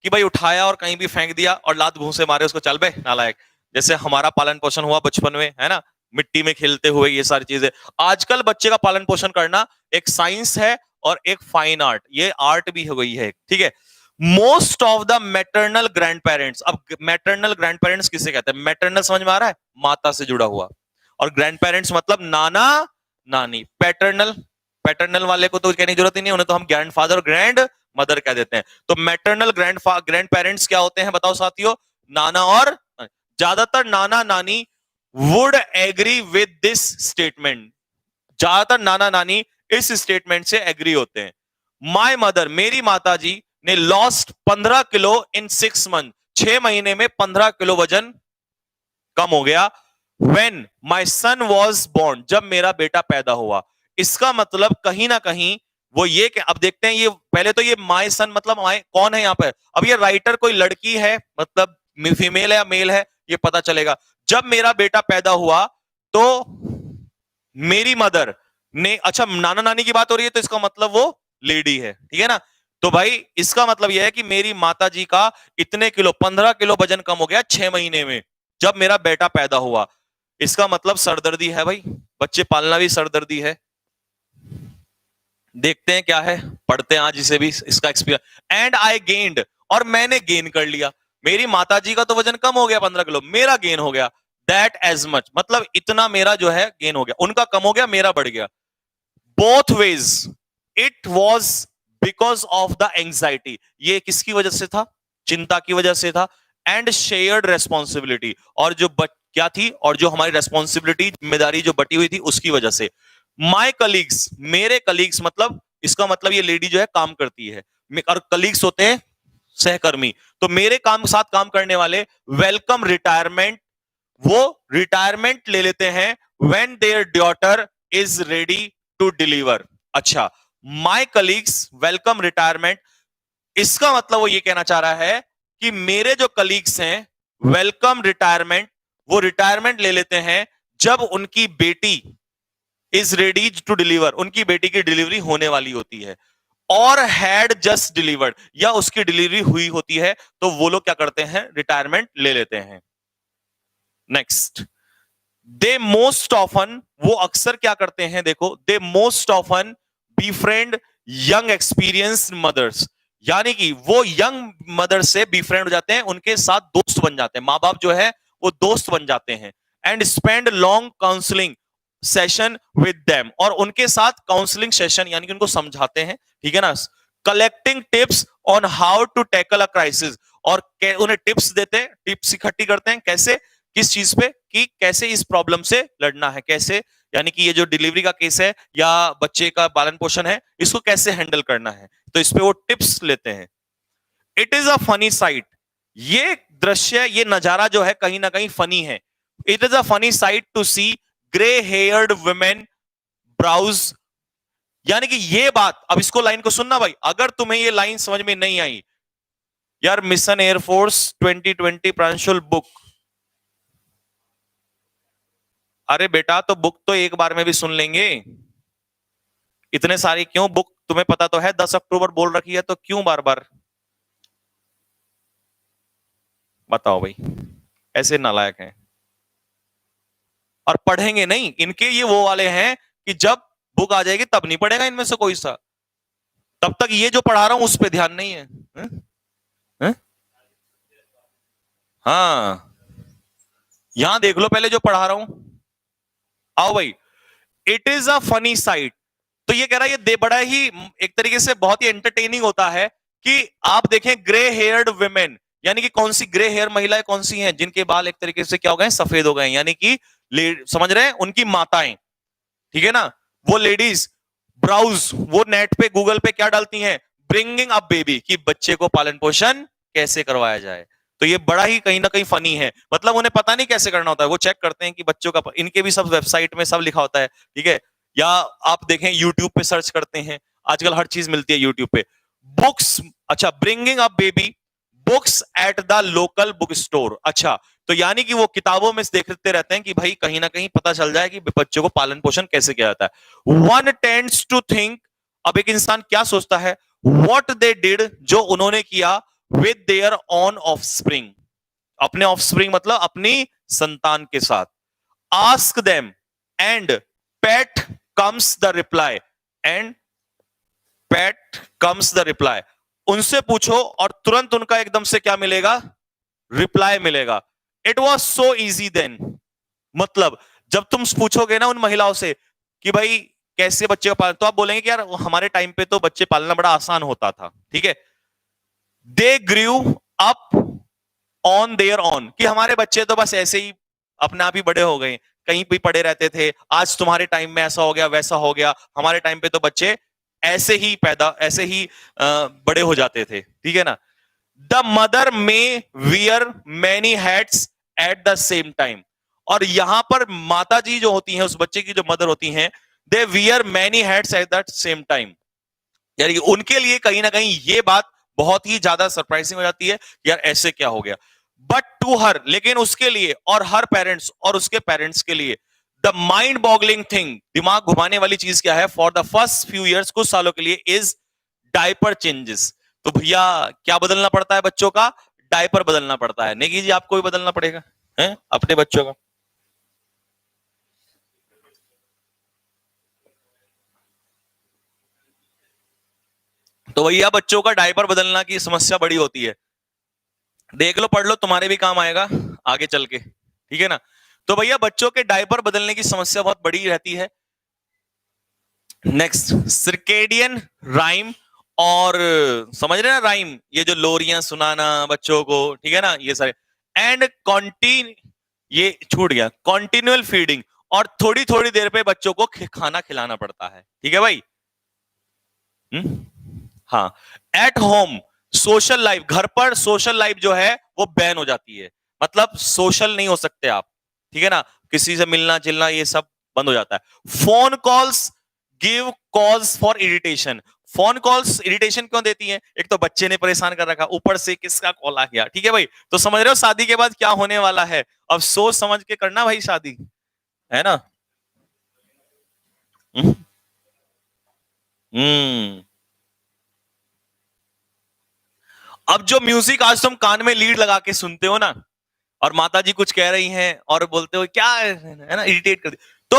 कि भाई उठाया और कहीं भी फेंक दिया और लात घूंसे मारे उसको, चल बे नालायक, जैसे हमारा पालन पोषण हुआ बचपन में, है ना, मिट्टी में खेलते हुए, ये सारी चीजें। आजकल बच्चे का पालन पोषण करना एक साइंस है और एक फाइन आर्ट, ये आर्ट भी हो गई है। ठीक है? Most of the maternal grand parents, अब मैटरनल ग्रैंड पेरेंट्स किसे कहते हैं? मैटरनल समझ में आ रहा है? माता से जुड़ा हुआ, और ग्रैंड पेरेंट्स मतलब नाना नानी। पैटर्नल, पैटर्नल वाले को तो कहने की जरूरत ही नहीं, उन्हें तो हम ग्रैंड फादर और ग्रैंड मदर कह देते हैं। तो मैटरनल ग्रैंड पेरेंट्स क्या होते हैं बताओ साथियों? नाना और, ज्यादातर नाना नानी would agree with this statement, ज्यादातर नाना नानी इस स्टेटमेंट से एग्री होते हैं। माय मदर, मेरी माता जी ने लॉस्ट 15 किलो इन 6 मंथ, 6 महीने में 15 किलो वजन कम हो गया। When my son was born, जब मेरा बेटा पैदा हुआ। इसका मतलब कहीं ना कहीं वो ये कि अब देखते हैं, ये पहले तो ये माय सन मतलब माय कौन है यहां पर? अब ये राइटर कोई लड़की है, मतलब फीमेल है या मेल है ये पता चलेगा। जब मेरा बेटा पैदा हुआ तो मेरी मदर ने, अच्छा नाना नानी की बात हो रही है तो इसका मतलब वो लेडी है, ठीक है ना। तो भाई इसका मतलब यह है कि मेरी माता जी का इतने किलो 15 किलो वजन कम हो गया 6 महीने में जब मेरा बेटा पैदा हुआ। इसका मतलब सरदर्दी है भाई, बच्चे पालना भी सरदर्दी है। देखते हैं क्या है, पढ़ते हैं आज इसे भी, इसका एक्सपीरियंस। एंड आई गेन्ड, और मैंने गेन कर लिया। मेरी माता जी का तो वजन कम हो गया 15 किलो, मेरा गेन हो गया दैट एज मच, मतलब इतना मेरा जो है गेन हो गया, उनका कम हो गया मेरा बढ़ गया। Both ways it was because of the anxiety, ये किसकी वजह से था, चिंता की वजह से था। एंड शेयर्ड रेस्पॉन्सिबिलिटी, और जो क्या थी, और जो हमारी रेस्पॉन्सिबिलिटी जिम्मेदारी जो बटी हुई थी उसकी वजह से। माई कलीग्स, मेरे कलीग्स, मतलब इसका मतलब ये लेडी जो है काम करती है, और कलीग्स होते हैं सहकर्मी, तो मेरे काम साथ काम करने वाले वेलकम रिटायरमेंट, वो रिटायरमेंट ले लेते हैं when their daughter is ready to deliver. अच्छा, माय कलीग्स वेलकम रिटायरमेंट, इसका मतलब वो ये कहना चाह रहा है कि मेरे जो कलीग्स हैं वेलकम रिटायरमेंट, वो रिटायरमेंट ले लेते हैं जब उनकी बेटी इज रेडी टू डिलीवर, उनकी बेटी की डिलीवरी होने वाली होती है, और हैड जस्ट डिलीवर्ड, या उसकी डिलीवरी हुई होती है, तो वो लोग क्या करते हैं, रिटायरमेंट ले लेते हैं। नेक्स्ट, दे मोस्ट ऑफन, वो अक्सर क्या करते हैं, देखो, they most often befriend young experienced mothers, यानी कि वो यंग मदर से बीफ्रेंड हो जाते हैं, उनके साथ दोस्त बन जाते हैं, मां बाप जो है वो दोस्त बन जाते हैं। And spend long counselling session with them, और उनके साथ काउंसलिंग सेशन यानी कि उनको समझाते हैं, ठीक है ना। Collecting tips on how to tackle a crisis, और उन्हें टिप्स देते हैं, टिप्स इकट्ठी करते हैं, कैसे, किस चीज पे, कि कैसे इस प्रॉब्लम से लड़ना है, कैसे, यानी कि ये जो डिलीवरी का केस है या बच्चे का पालन पोषण है इसको कैसे हैंडल करना है, तो इस पे वो टिप्स लेते हैं। It is a funny site, ये दृश्य, ये नजारा जो है कहीं ना कहीं फनी है। It is a funny sight to see grey haired women browse, यानी कि ये बात, अब इसको लाइन को सुनना भाई, अगर तुम्हें ये लाइन समझ में नहीं आई यार, मिशन एयरफोर्स 2020 प्रांशुल बुक, अरे बेटा तो बुक तो एक बार में भी सुन लेंगे, इतने सारी क्यों बुक, तुम्हें पता तो है 10 अक्टूबर बोल रखी है, तो क्यों बार बार, बताओ भाई, ऐसे नालायक हैं। और पढ़ेंगे नहीं, इनके ये वो वाले हैं कि जब बुक आ जाएगी तब नहीं पढ़ेगा इनमें से कोई सा, तब तक ये जो पढ़ा रहा हूं उस पर ध्यान नहीं है, है? हाँ, यहां देख लो पहले जो पढ़ा रहा हूं, आओ भाई। It is a funny site, तो ये कह रहा है ये बड़ा ही एक तरीके से बहुत ही एंटरटेनिंग होता है कि आप देखें ग्रे हेयर्ड वुमेन, यानी कि कौन सी ग्रे हेयर महिलाएं कौन सी हैं, जिनके बाल एक तरीके से क्या हो गए, सफेद हो गए, यानी कि समझ रहे हैं, उनकी माताएं, ठीक है ना, वो लेडीज ब्राउज, वो नेट पे गूगल पे क्या डालती हैं, ब्रिंगिंग अप बेबी, कि बच्चे को पालन पोषण कैसे करवाया जाए। तो ये बड़ा ही कहीं ना कहीं फनी है, मतलब उन्हें पता नहीं कैसे करना होता है, वो चेक करते हैं कि बच्चों का, इनके भी सब वेबसाइट में सब लिखा होता है, ठीक है, या आप देखें यूट्यूब पे सर्च करते हैं, आजकल हर चीज मिलती है यूट्यूब पे। बुक्स, अच्छा, bringing up baby books at the local book store, अच्छा, तो यानी कि वो किताबों में देखते रहते हैं कि भाई कहीं ना कहीं पता चल जाए कि बच्चों को पालन पोषण कैसे किया जाता है। वन टेंड्स टू थिंक, अब एक इंसान क्या सोचता है, व्हाट दे डिड, जो उन्होंने किया, विद देयर ओन ऑफस्प्रिंग, अपने ऑफस्प्रिंग मतलब अपनी संतान के साथ। Ask them and pet comes the reply, and pet comes the reply, उनसे पूछो और तुरंत उनका एकदम से क्या मिलेगा, रिप्लाई मिलेगा। It was so easy then, मतलब जब तुम पूछोगे ना उन महिलाओं से कि भाई कैसे बच्चे को पालन, तो आप बोलेंगे कि यार हमारे टाइम पे तो बच्चे पालना बड़ा आसान होता था, ठीक है। They grew up on their own, कि हमारे बच्चे तो बस ऐसे ही अपने आप ही बड़े हो गए, कहीं भी पड़े रहते थे, आज तुम्हारे टाइम में ऐसा हो गया वैसा हो गया, हमारे टाइम पे तो बच्चे ऐसे ही ऐसे ही बड़े हो जाते थे, ठीक है ना। The mother may wear many hats at the same time, और यहां पर माता जी जो होती हैं, उस बच्चे की जो मदर होती हैं, they wear many hats at the same time, यानी उनके लिए कहीं ना कहीं ये बात बहुत ही ज्यादा सरप्राइजिंग हो जाती है, यार ऐसे क्या हो गया। बट टू हर, लेकिन उसके लिए और हर पेरेंट्स और उसके पेरेंट्स के लिए द माइंड बॉगलिंग थिंग, दिमाग घुमाने वाली चीज क्या है, for the first few years, कुछ सालों के लिए, इज डायपर चेंजेस। तो भैया क्या बदलना पड़ता है बच्चों का? डायपर बदलना पड़ता है। नेगी जी आपको भी बदलना पड़ेगा है अपने बच्चों का। तो भैया बच्चों का डायपर बदलना की समस्या बड़ी होती है। देख लो, पढ़ लो, तुम्हारे भी काम आएगा आगे चल के, ठीक है ना। तो भैया बच्चों के डायपर बदलने की समस्या बहुत बड़ी रहती है। नेक्स्ट, सर्केडियन राइम, और समझ रहे ना राइम, ये जो लोरियां सुनाना बच्चों को, ठीक है ना, ये सारे, एंड कॉन्टीन, ये छूट गया, कॉन्टिन्यूअल फीडिंग, और थोड़ी थोड़ी देर पे बच्चों को खाना खिलाना पड़ता है, ठीक है भाई। हाँ, एट होम सोशल लाइफ, घर पर सोशल लाइफ जो है वो बैन हो जाती है, मतलब सोशल नहीं हो सकते आप, ठीक है ना, किसी से मिलना जिलना ये सब बंद हो जाता है। Phone calls give cause for irritation, phone calls irritation क्यों देती हैं? एक तो बच्चे ने परेशान कर रखा, ऊपर से किसका कॉल आ गया, ठीक है भाई। तो समझ रहे हो शादी के बाद क्या होने वाला है, अब सोच समझ के करना भाई शादी, है ना। हम्म हम्म। अब जो म्यूजिक आज तुम कान में लीड लगा के सुनते हो ना, और माता जी कुछ कह रही हैं और बोलते हो क्या है ना, इरिटेट कर दी, तो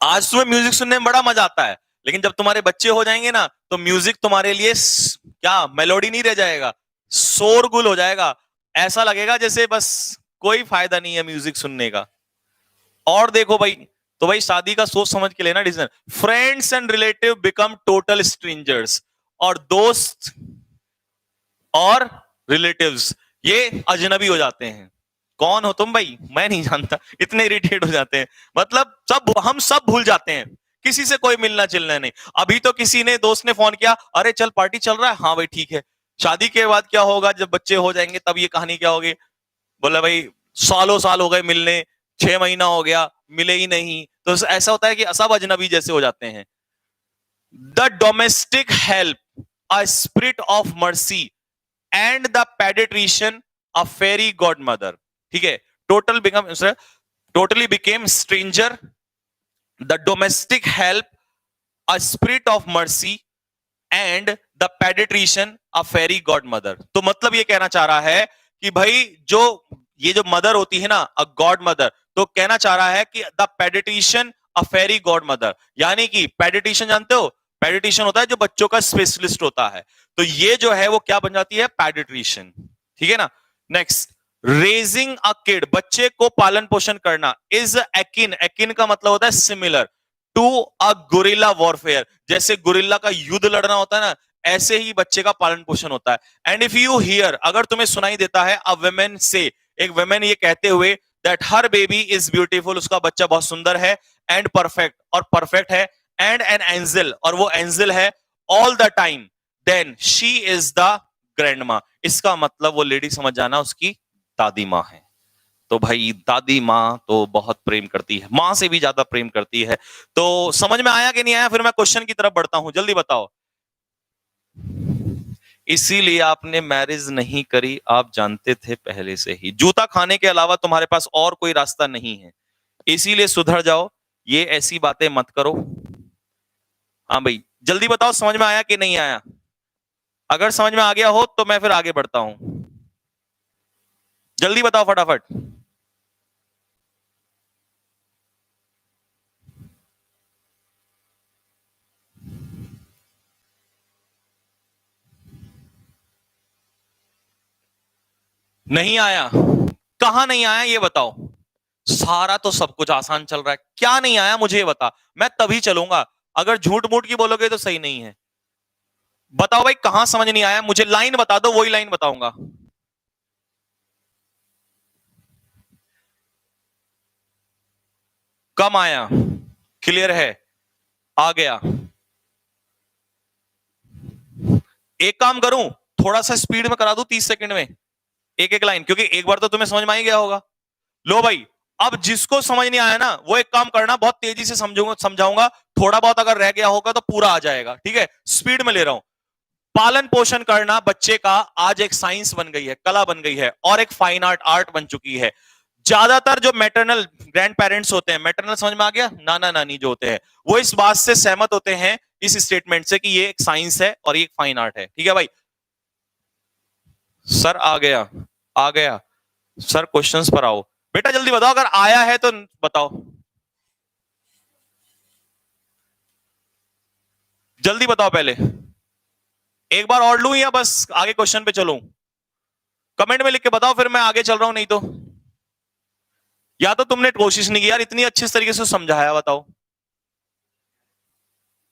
आज तुम्हें म्यूजिक सुनने में बड़ा मजा आता है, लेकिन जब तुम्हारे बच्चे हो जाएंगे ना, तो म्यूजिक तुम्हारे लिए क्या मेलोडी नहीं रह जाएगा, शोरगुल हो जाएगा। ऐसा लगेगा जैसे बस कोई फायदा नहीं है म्यूजिक सुनने का। और देखो भाई, तो भाई शादी का सोच समझ के लेना decision. Friends and relative become total strangers, और दोस्त और रिलेटिव्स ये अजनबी हो जाते हैं। कौन हो तुम भाई, मैं नहीं जानता, इतने इरिटेट हो जाते हैं, मतलब सब हम सब भूल जाते हैं, किसी से कोई मिलना चिलना नहीं। अभी तो किसी ने दोस्त ने फोन किया, अरे चल पार्टी चल रहा है, हाँ भाई ठीक है। शादी के बाद क्या होगा, जब बच्चे हो जाएंगे तब ये कहानी क्या होगी, बोला भाई सालों साल हो गए मिलने, 6 महीना हो गया मिले ही नहीं, तो ऐसा होता है कि सब अजनबी जैसे हो जाते हैं। The domestic help a spirit of mercy and the paediatrician a fairy godmother, ठीक है। Totally became stranger, the domestic help a spirit of mercy and the paediatrician a fairy godmother. तो मतलब ये कहना चाह रहा है कि भाई जो ये जो मदर होती है ना, अ गॉड मदर, तो कहना चाह रहा है कि the paediatrician a fairy godmother, यानी कि पेडिट्रिशियन जानते हो, पेडिट्रिशियन होता है जो बच्चों का स्पेशलिस्ट होता है, तो ये जो है वो क्या बन जाती है, पेडिट्रिशियन, ठीक है ना। नेक्स्ट, रेजिंग अ किड, बच्चे को पालन पोषण करना, इज एकिन, एकिन का मतलब होता है similar to a guerrilla warfare, जैसे गुरिल्ला का युद्ध लड़ना होता है ना, ऐसे ही बच्चे का पालन पोषण होता है। एंड इफ यू हियर, अगर तुम्हें सुनाई देता है, अ वुमेन से, एक वुमेन ये कहते हुए, that her baby is beautiful, उसका बच्चा बहुत सुंदर है, एंड परफेक्ट, और परफेक्ट है, एंड एन एंजल, और वो एंजल है, all the time, then she is the grandma, इसका मतलब वो लेडी समझ जाना उसकी दादी माँ है। तो भाई दादी माँ तो बहुत प्रेम करती है, माँ से भी ज्यादा प्रेम करती है। तो समझ में आया कि नहीं आया, फिर मैं क्वेश्चन की तरफ बढ़ता हूं, जल्दी बताओ। इसीलिए आपने मैरिज नहीं करी, आप जानते थे पहले से ही, जूता खाने के अलावा तुम्हारे पास और कोई रास्ता नहीं है, इसीलिए सुधर जाओ, ये ऐसी बातें मत करो। हाँ भाई, जल्दी बताओ समझ में आया कि नहीं आया, अगर समझ में आ गया हो तो मैं फिर आगे बढ़ता हूं, जल्दी बताओ फटाफट। नहीं आया, कहां नहीं आया ये बताओ, सारा तो सब कुछ आसान चल रहा है, क्या नहीं आया मुझे ये बता, मैं तभी चलूंगा, अगर झूठ मूठ की बोलोगे तो सही नहीं है। बताओ भाई कहां समझ नहीं आया, मुझे लाइन बता दो, वही लाइन बताऊंगा। कम आया, क्लियर है, आ गया। एक काम करूं, थोड़ा सा स्पीड में करा दूं, 30 सेकंड में एक एक लाइन, क्योंकि एक बार तो तुम्हें समझ में आ ही गया होगा। लो भाई, अब जिसको समझ नहीं आया ना, वो एक काम करना, बहुत तेजी से समझूंगा समझाऊंगा, थोड़ा बहुत अगर रह गया होगा तो पूरा आ जाएगा, ठीक है, स्पीड में ले रहा हूं। पालन पोषण करना बच्चे का आज एक साइंस बन गई है, कला बन गई है और एक फाइन आर्ट आर्ट बन चुकी है। ज्यादातर जो मैटरनल ग्रैंड पेरेंट्स होते हैं, मैटरनल समझ में आ गया, नाना नानी जो होते हैं, वो इस बात से सहमत होते हैं इस स्टेटमेंट से कि ये एक साइंस है और ये एक फाइन आर्ट है। ठीक है भाई, सर आ गया, आ गया सर, क्वेश्चंस पर आओ बेटा, जल्दी बताओ, अगर आया है तो बताओ, जल्दी बताओ पहले। एक बार और लूं या बस आगे क्वेश्चन पे चलूं? कमेंट में लिख के बताओ, फिर मैं आगे चल रहा हूं, नहीं तो या तो तुमने कोशिश नहीं की यार, इतनी अच्छी तरीके से समझाया, बताओ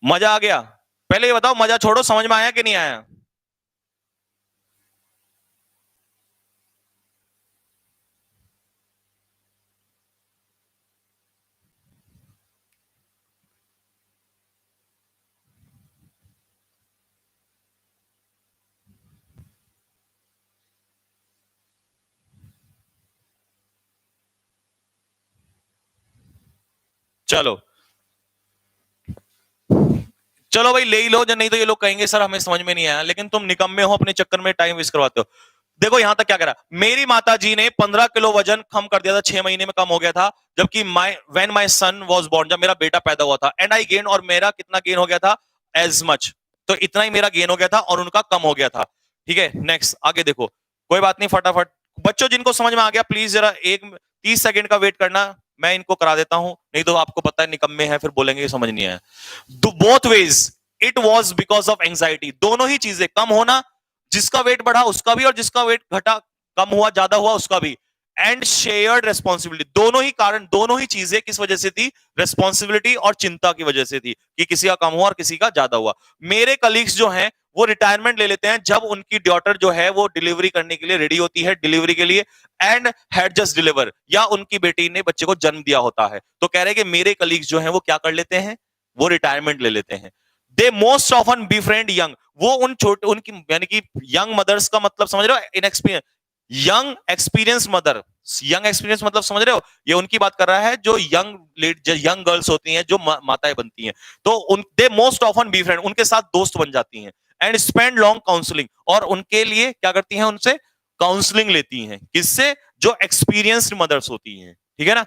मजा आ गया? पहले ये बताओ, मजा छोड़ो, समझ में आया कि नहीं आया? चलो चलो भाई, ले ही लो, नहीं तो ये लोग कहेंगे सर हमें समझ में नहीं आया, लेकिन तुम निकम्मे हो, अपने चक्कर में टाइम वेस्ट करवाते हो। देखो यहां तक क्या करा, मेरी माता जी ने 15 किलो वजन कम कर दिया था, 6 महीने में कम हो गया था, जबकि when my son was born, जब मेरा बेटा पैदा हुआ था, एंड आई गेन, और मेरा कितना गेन हो गया था? एज मच, तो इतना ही मेरा गेन हो गया था और उनका कम हो गया था। ठीक है, नेक्स्ट आगे देखो, कोई बात नहीं, फटाफट बच्चों जिनको समझ में आ गया प्लीज जरा एक 30 सेकंड का वेट करना, मैं इनको करा देता हूं, नहीं तो आपको पता है निकम्मे हैं, फिर बोलेंगे समझ नहीं आया। Both ways it was because of anxiety, दोनों ही चीजें, कम होना, जिसका वेट बढ़ा उसका भी, और जिसका वेट घटा, कम हुआ ज्यादा हुआ उसका भी, एंड शेयर्ड रेस्पॉन्सिबिलिटी, दोनों ही कारण, दोनों ही चीजें किस वजह से थी? रेस्पॉन्सिबिलिटी और चिंता की वजह से थी, कि किसी का कम हुआ और किसी का ज्यादा हुआ। मेरे कलीग्स जो हैं वो रिटायरमेंट ले लेते हैं जब उनकी डॉटर जो है वो डिलीवरी करने के लिए रेडी होती है, डिलीवरी के लिए, एंड हैड जस्ट डिलीवर, या उनकी बेटी ने बच्चे को जन्म दिया होता है, तो कह रहे हैं कि मेरे कलीग्स जो हैं वो क्या कर लेते हैं? वो रिटायरमेंट ले लेते हैं। दे मोस्ट ऑफन बीफ्रेंड यंग, वो उन छोटे, उनकी यानी कि यंग मदर्स का मतलब समझ रहे हो? Inexperience, young experience mother, young experience मतलब समझ रहे हो? ये उनकी बात कर रहा है जो यंग गर्ल्स होती हैं, जो माताएं बनती हैं, तो उन दे मोस्ट ऑफन बीफ्रेंड, उनके साथ दोस्त बन जाती हैं, एंड स्पेंड लॉन्ग काउंसलिंग, और उनके लिए क्या करती हैं? उनसे काउंसलिंग लेती हैं, किससे? जो एक्सपीरियंस्ड मदर्स होती हैं, ठीक है ना,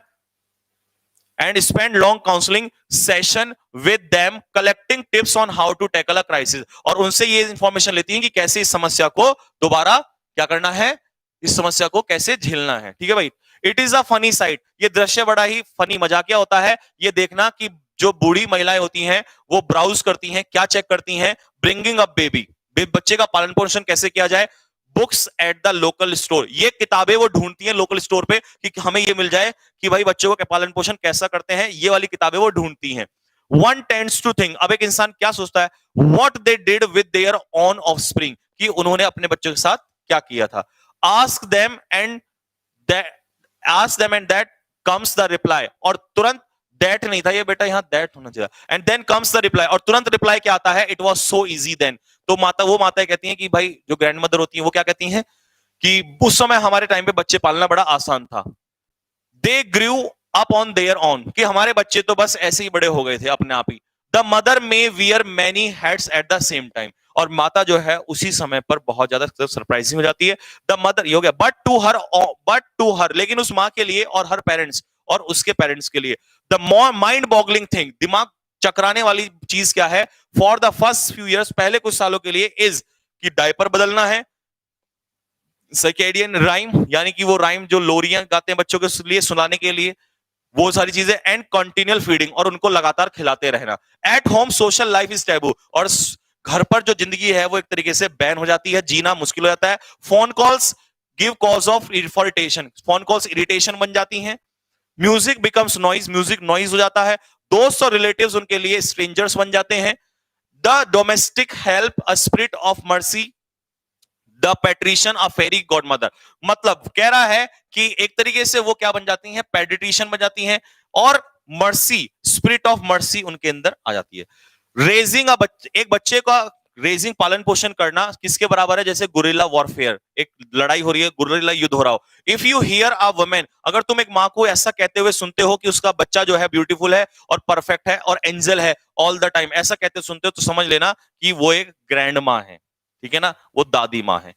and spend long counseling session with them collecting tips on how to tackle a crisis, और उनसे ये इंफॉर्मेशन लेती हैं कि कैसे इस समस्या को दोबारा क्या करना है, इस समस्या को कैसे झेलना है। ठीक है भाई, it is a funny site, ये दृश्य बड़ा ही फनी मजाकिया होता है, ये देखना कि जो बूढ़ी महिलाएं होती हैं वो ब्राउज करती हैं, क्या चेक करती हैं? ब्रिंगिंग अप बेबी, बच्चे का पालन पोषण कैसे किया जाए, books at the local store, ये किताबें वो ढूंढती हैं लोकल स्टोर पे कि हमें ये मिल जाए कि भाई बच्चों का पालन पोषण कैसा करते हैं, ये वाली किताबें वो ढूंढती हैं। वन टेंड्स टू थिंक, अब एक इंसान क्या सोचता है? What they did with their own offspring, कि उन्होंने अपने बच्चों के साथ क्या किया था। Ask them and that comes the reply, और तुरंत दैट नहीं था ये बेटा, यहां दैट होना चाहिए, and then comes the reply, और तुरंत रिप्लाई क्या आता है? It was so easy then, तो वो माताएं कहती हैं कि भाई जो ग्रैंड मदर होती है वो क्या कहती हैं कि उस समय हमारे टाइम पे बच्चे पालना बड़ा आसान था। They grew up on their own, कि हमारे बच्चे तो बस ऐसे ही बड़े हो गए थे अपने आप ही। The mother may wear many hats at the same time, और माता जो है उसी समय पर बहुत ज्यादा सरप्राइजिंग हो जाती है। द मदर ये हो गया, बट टू हर, लेकिन उस माँ के लिए और हर पेरेंट्स और उसके पेरेंट्स के लिए, द माइंड बॉगलिंग थिंग, दिमाग चकराने वाली चीज क्या है? For the first few years, पहले कुछ सालों के लिए, इज कि डायपर बदलना है, सर्केडियन राइम, यानी कि वो राइम जो लोरियां गाते हैं बच्चों के लिए सुनाने के लिए, वो सारी चीजें, एंड कंटिन्यूअल फीडिंग, और उनको लगातार खिलाते रहना। At home social life is taboo, और घर पर जो जिंदगी है वो एक तरीके से बैन हो जाती है, जीना मुश्किल हो जाता है। Phone calls give cause of irritation, phone calls irritation बन जाती हैं। Music becomes noise, music noise हो जाता है। दोस्त और रिलेटिव्स उनके लिए स्ट्रेंजर्स बन जाते हैं। The domestic help a spirit of mercy, the paediatrician a fairy godmother, मतलब कह रहा है कि एक तरीके से वो क्या बन जाती हैं? पेडिट्रिशियन बन जाती हैं, और मर्सी, स्पिरिट ऑफ मर्सी उनके अंदर आ जाती है। रेजिंग एक बच्चे का रेजिंग, पालन पोषण करना किसके बराबर है? जैसे गुरिल्ला वॉरफेयर, एक लड़ाई हो रही है, गुरिल्ला युद्ध हो रहा हो। If you here a women, अगर तुम एक माँ को ऐसा कहते हुए सुनते हो कि उसका बच्चा जो है ब्यूटीफुल है और परफेक्ट है और एंजल है ऑल द टाइम, ऐसा कहते सुनते हो, तो समझ लेना कि वो एक ग्रैंड माँ है। ठीक है ना, वो दादी माँ है।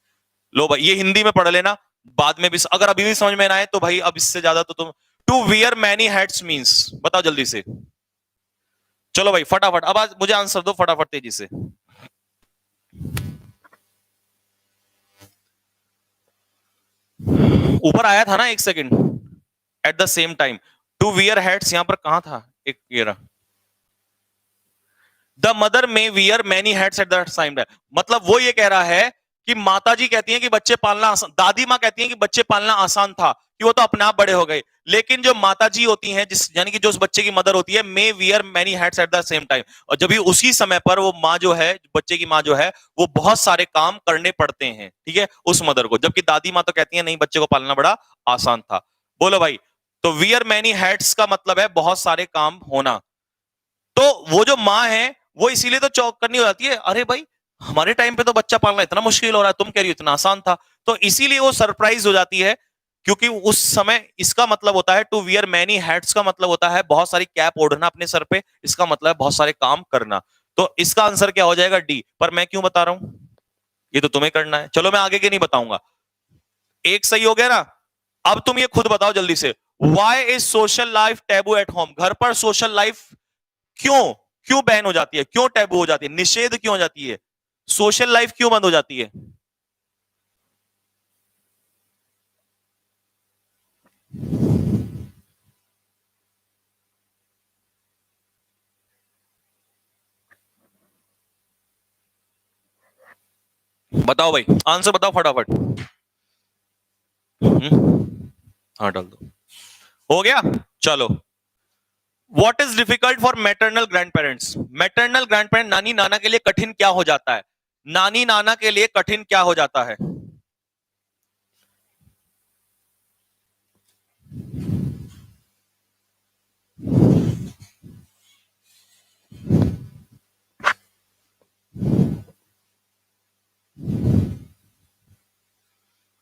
लो भाई, ये हिंदी में पढ़ लेना, बाद में भी अगर अभी भी समझ में ना आए तो भाई अब इससे ज्यादा तो तुम, to wear many hats means बताओ जल्दी से। चलो भाई फटाफट, अब आज मुझे आंसर दो फटाफट तेजी से। ऊपर आया था ना, एक second, at the same time, to wear hats यहां पर कहां था, एक ये रहा, the mother may wear many hats at the time. मतलब वो ये कह रहा है कि माता जी कहती हैं कि बच्चे पालना आसान, दादी माँ कहती हैं कि बच्चे पालना आसान था, कि वो तो अपने आप बड़े हो गए। लेकिन जो माता जी होती हैं, जिस यानी कि जो उस बच्चे की मदर होती है, may wear many hats at the same time, और जब भी उसी समय पर वो माँ जो है, बच्चे की माँ जो है, वो बहुत सारे काम करने पड़ते हैं, ठीक है, उस मदर को। जबकि दादी माँ तो कहती है नहीं, बच्चे को पालना बड़ा आसान था। बोलो भाई, तो वियर मैनी हैट्स का मतलब है बहुत सारे काम होना। तो वो जो माँ है, वो इसीलिए तो चौक करनी हो जाती है, अरे भाई हमारे टाइम पे तो बच्चा पालना इतना मुश्किल हो रहा है, तुम कह रही हो इतना आसान था। तो इसीलिए वो सरप्राइज हो जाती है, क्योंकि उस समय इसका मतलब होता है टू वियर मैनी हैट्स का मतलब होता है बहुत सारी कैप ओढ़ना अपने सर पे, इसका मतलब है बहुत सारे काम करना। तो इसका आंसर क्या हो जाएगा, डी। पर मैं क्यों बता रहा हूं, ये तो तुम्हें करना है। चलो मैं आगे के नहीं बताऊंगा। एक सही हो गया ना। अब तुम ये खुद बताओ जल्दी से, why is social life taboo at home. घर पर सोशल लाइफ क्यों, क्यों बैन हो जाती है, क्यों टैबू हो जाती है, निषेध क्यों हो जाती है, सोशल लाइफ क्यों बंद हो जाती है। बताओ भाई, आंसर बताओ फटाफट। हाँ डाल दो। हो गया। चलो, what is difficult for maternal grand parents. Maternal grand parent, नानी नाना के लिए कठिन क्या हो जाता है, नानी नाना के लिए कठिन क्या हो जाता है।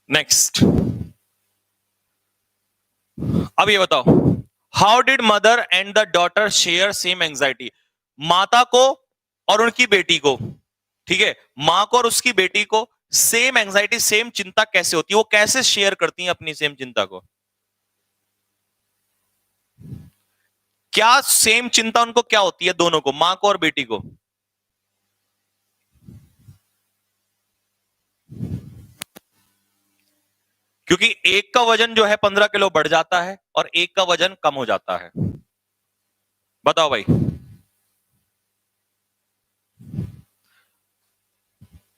नेक्स्ट, अब ये बताओ, how did mother and the daughter share same anxiety. माता को और उनकी बेटी को, ठीक है, मां को और उसकी बेटी को सेम एंजाइटी, सेम चिंता कैसे होती है, वो कैसे शेयर करती हैं अपनी सेम चिंता को। क्या सेम चिंता उनको क्या होती है दोनों को, मां को और बेटी को। क्योंकि एक का वजन जो है 15 किलो बढ़ जाता है और एक का वजन कम हो जाता है। बताओ भाई।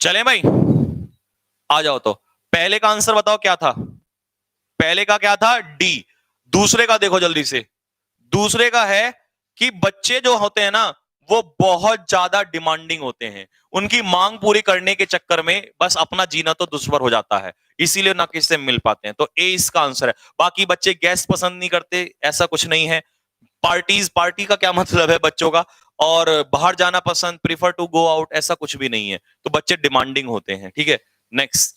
चले भाई, आ जाओ तो। पहले का आंसर बताओ क्या था, पहले का क्या था, डी। दूसरे का देखो जल्दी से। दूसरे का है कि बच्चे जो होते हैं ना, वो बहुत ज्यादा डिमांडिंग होते हैं, उनकी मांग पूरी करने के चक्कर में बस अपना जीना तो दुश्वार हो जाता है, इसीलिए ना किसी से मिल पाते हैं। तो ए इसका आंसर है। बाकी बच्चे गैस पसंद नहीं करते, ऐसा कुछ नहीं है। पार्टीज, पार्टी का क्या मतलब है बच्चों का, और बाहर जाना पसंद, प्रीफर टू गो आउट, ऐसा कुछ भी नहीं है। तो बच्चे डिमांडिंग होते हैं, ठीक है। नेक्स्ट,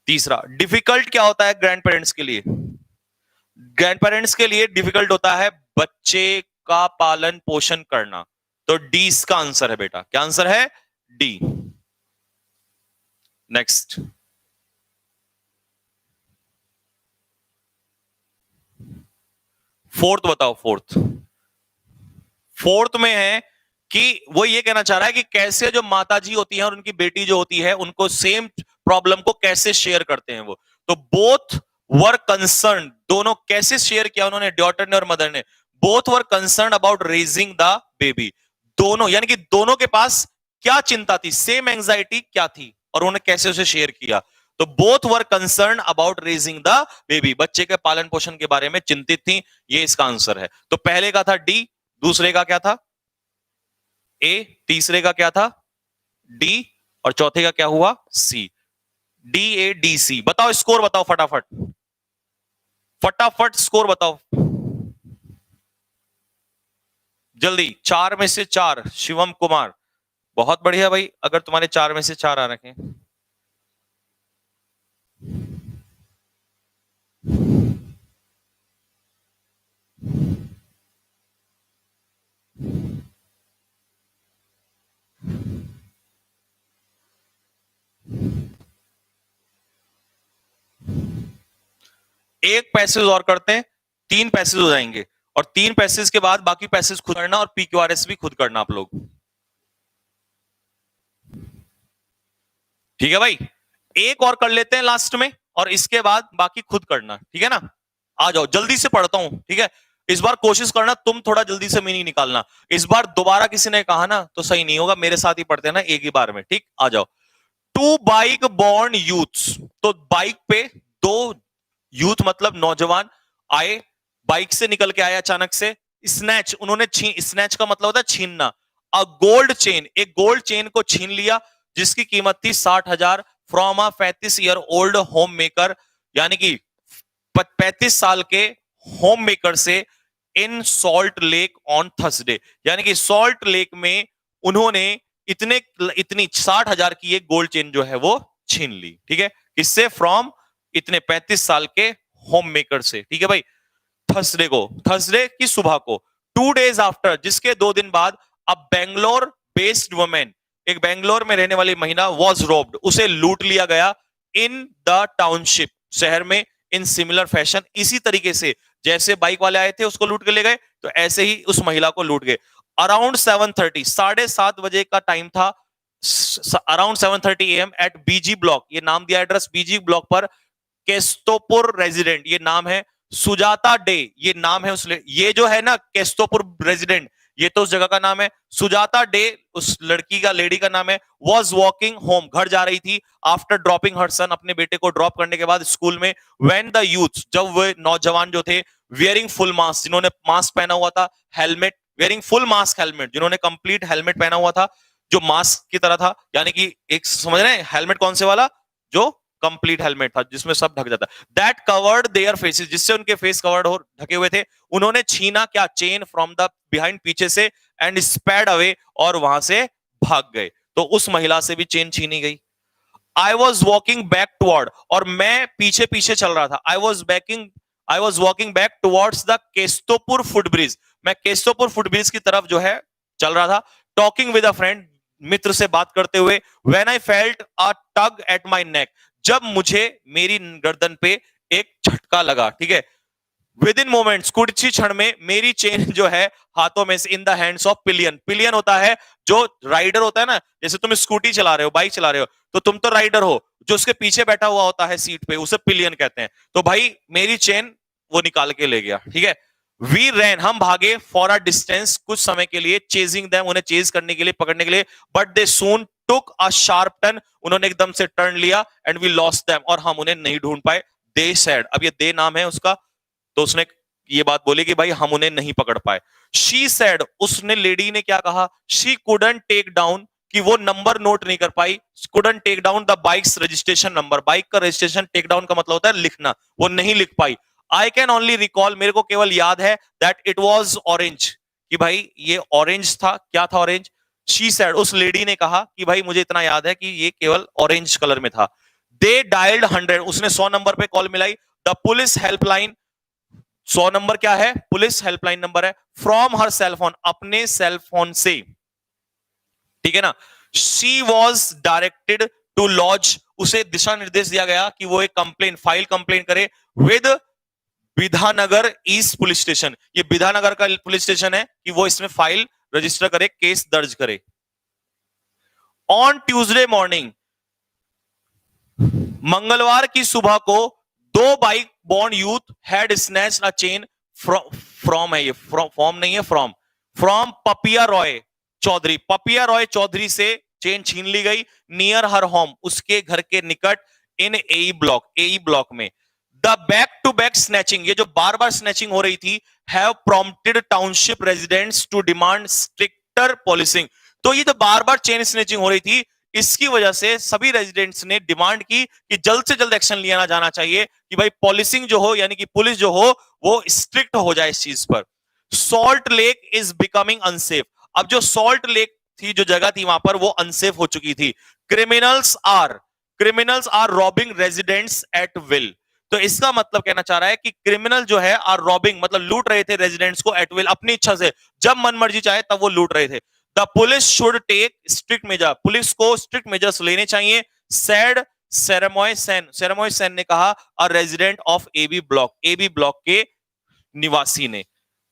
तीसरा, डिफिकल्ट क्या होता है ग्रैंड पेरेंट्स के लिए। ग्रैंड पेरेंट्स के लिए डिफिकल्ट होता है बच्चे का पालन पोषण करना। तो डी इसका आंसर है बेटा, क्या आंसर है, डी। नेक्स्ट, फोर्थ बताओ, फोर्थ। फोर्थ में है कि वो ये कहना चाह रहा है कि कैसे जो माता जी होती हैं और उनकी बेटी जो होती है, उनको सेम प्रॉब्लम को कैसे शेयर करते हैं वो। तो बोथ वर कंसर्न, दोनों कैसे शेयर किया उन्होंने, डॉटर ने और मदर ने। Both were concern about raising the baby. दोनों यानी कि दोनों के पास क्या चिंता थी, सेम एंजाइटी क्या थी, और उन्होंने कैसे उसे शेयर किया। तो both were concern about raising the baby, बच्चे के पालन पोषण के बारे में चिंतित थी, ये इसका आंसर है। तो पहले का था डी, दूसरे का क्या था, ए, तीसरे का क्या था, डी, और चौथे का क्या हुआ, सी। D A D C. बताओ स्कोर बताओ फटाफट, फटाफट स्कोर बताओ जल्दी। 4 में से 4, शिवम कुमार, बहुत बढ़िया भाई, अगर तुम्हारे 4 में से 4 आ रखे हैं। एक पैसेज और करते हैं, 3 पैसेज हो जाएंगे, और 3 पैसेज के बाद बाकी पैसेज खुद करना, और PQRS भी खुद करना आप लोग। ठीक है भाई, एक और कर लेते हैं लास्ट में, और इसके बाद बाकी खुद करना, ठीक है ना। आ जाओ, जल्दी से पढ़ता हूं, ठीक है। इस बार कोशिश करना तुम थोड़ा जल्दी से मीनिंग निकालना। इस बार दोबारा किसी ने कहा ना तो सही नहीं होगा, मेरे साथ ही पढ़ते हैं ना एक ही बार में, ठीक। आ जाओ। टू बाइक बॉर्न यूथ्स, तो बाइक पे दो यूथ मतलब नौजवान आए, बाइक से निकल के आए अचानक से। स्नैच, उन्होंने स्नैच का मतलब होता है छीनना। अ गोल्ड चेन, एक गोल्ड चेन को छीन लिया जिसकी कीमत थी 60,000 from a 35 year old home maker, यानी कि 35 साल के होम मेकर से, इन सॉल्ट लेक ऑन थर्सडे, यानी कि सॉल्ट लेक में उन्होंने इतनी 60,000 की एक गोल्ड चेन जो है वो छीन ली, ठीक है। किससे? फ्रॉम इतने 35 साल के होम मेकर से, ठीक है भाई। थर्सडे को, थर्सडे की सुबह को। 2 डेज आफ्टर, जिसके 2 दिन बाद, अ बेंगलोर बेस्ड वुमेन, एक बेंगलोर में रहने वाली महिला, वॉज रोब्ड, उसे लूट लिया गया, इन द टाउनशिप, शहर में, इन सिमिलर फैशन, इसी तरीके से जैसे बाइक वाले आए थे उसको लूट के ले गए, तो ऐसे ही उस महिला को लूट गए। अराउंड 7:30, 7:30 बजे का टाइम था, around 7:30 AM at BG block, ये नाम दिया एड्रेस, बीजी ब्लॉक पर, केस्तोपुर रेजिडेंट, ये नाम है, सुजाता डे, ये नाम है ये जो है ना केस्तोपुर रेजिडेंट, ये तो उस जगह का नाम है। सुजाता डे उस लड़की का, लेडी का नाम है। वॉज वॉकिंग होम, घर जा रही थी, आफ्टर ड्रॉपिंग हर सन, अपने बेटे को ड्रॉप करने के बाद स्कूल में। व्हेन द यूथ, जब वे नौजवान जो थे, वियरिंग फुल मास्क, जिन्होंने मास्क पहना हुआ था, helmet, wearing full mask helmet, जिन्होंने कंप्लीट हेलमेट पहना हुआ था जो मास्क की तरह था, यानी कि एक, समझ रहे हैं हेलमेट कौन से वाला, जो कंप्लीट हेलमेट था जिसमें सब ढक जाता, दैट कवर्ड देयर फेसेस, जिससे उनके फेस कवर्ड हो, ढके हुए थे। उन्होंने छीना क्या? चेन फ्रॉम द बिहाइंड, पीछे से, एंड स्पैड अवे, और वहां से भाग गए। तो उस महिला से भी चेन छीनी गई। I was walking back toward, और मैं पीछे पीछे चल रहा था। I was walking back towards the Kestopur footbridge, मैं केस्तोपुर फुटब्रिज की तरफ जो है चल रहा था। टॉकिंग विद अ फ्रेंड, मित्र से बात करते हुए। When I felt a tug at my neck, जब मुझे मेरी गर्दन पे एक झटका लगा, ठीक है। विद इन मोमेंट्स, कुछ ही क्षण में, मेरी चेन जो है हाथों में से, in the hands of pillion, pillion होता है जो राइडर होता है ना, जैसे तुम स्कूटी चला रहे हो, बाइक चला रहे हो, तो तुम तो राइडर हो, जो उसके पीछे बैठा हुआ होता है सीट पे, उसे पिलियन कहते हैं। तो भाई मेरी चेन वो निकाल के ले गया, ठीक है। वी रैन, हम भागे, फॉर अ डिस्टेंस, कुछ समय के लिए, चेजिंग देम, उन्हें चेज करने के लिए, पकड़ने के लिए, but they soon took a sharp turn, उन्होंने एकदम से टर्न लिया, एंड वी लॉस्ट देम, और हम उन्हें नहीं ढूंढ पाए। दे सैड, अब ये दे नाम है उसका, तो उसने ये बात बोली कि भाई हम उन्हें नहीं पकड़ पाए। शी सेड, उसने, लेडी ने क्या कहा? शी कुडंट टेक डाउन, कि वो नंबर नोट नहीं कर पाई। Couldn't take down the bike's registration number, bike का रजिस्ट्रेशन टेक डाउन का मतलब होता है लिखना, वो नहीं लिख पाई। आई कैन ओनली रिकॉल, मेरे को केवल याद है, दैट इट वॉज ऑरेंज, कि भाई ये ऑरेंज था। क्या था ऑरेंज? शी सेड, उस लेडी ने कहा कि भाई मुझे इतना याद है कि ये केवल ऑरेंज कलर में था। दे डायल्ड 100, उसने 100 नंबर पे कॉल मिलाई। द पुलिस हेल्पलाइन, 100 नंबर क्या है? पुलिस हेल्पलाइन नंबर है। फ्रॉम हर सेलफोन, अपने सेलफोन से, ठीक है ना। She was directed to lodge, उसे दिशा निर्देश दिया गया कि वो एक कंप्लेन, फाइल कंप्लेन करे with Bidhannagar east police station, ये विधानगर का पुलिस स्टेशन है, कि वो इसमें फाइल रजिस्टर करे, केस दर्ज करे। ऑन ट्यूसडे मॉर्निंग, मंगलवार की सुबह को, दो bike born youth had snatched a chain from, है ये फ्रॉम नहीं है, फ्रॉम पपिया रॉय चौधरी, पपिया रॉय चौधरी से चेन छीन ली गई। नियर हर होम, उसके घर के निकट, इन एई ब्लॉक में। The back to back snatching, ये जो बार बार स्नैचिंग हो रही थी, have prompted township residents to demand stricter policing, तो ये जो बार बार चेन स्नैचिंग हो रही थी, इसकी वजह से सभी रेजिडेंट्स ने डिमांड की कि जल्द से जल्द एक्शन लिया जाना चाहिए, कि भाई पॉलिसिंग जो हो, यानी कि पुलिस जो हो, वो स्ट्रिक्ट हो जाए इस चीज पर। Salt lake is becoming unsafe, अब जो सॉल्ट लेक थी, जो जगह थी वहां पर, वो अनसेफ हो चुकी थी। Criminals are robbing residents at will, तो इसका मतलब कहना चाह रहा है कि क्रिमिनल जो है आर रॉबिंग, मतलब लूट रहे थे रेजिडेंट्स को, एट विल, अपनी इच्छा से, जब मन मर्जी चाहे तब वो लूट रहे थे। The police should take strict measure, police को स्ट्रिक्ट मेजर्स लेने चाहिए। सैड सेरेमोय सेन ने कहा a resident of AB block के निवासी ने।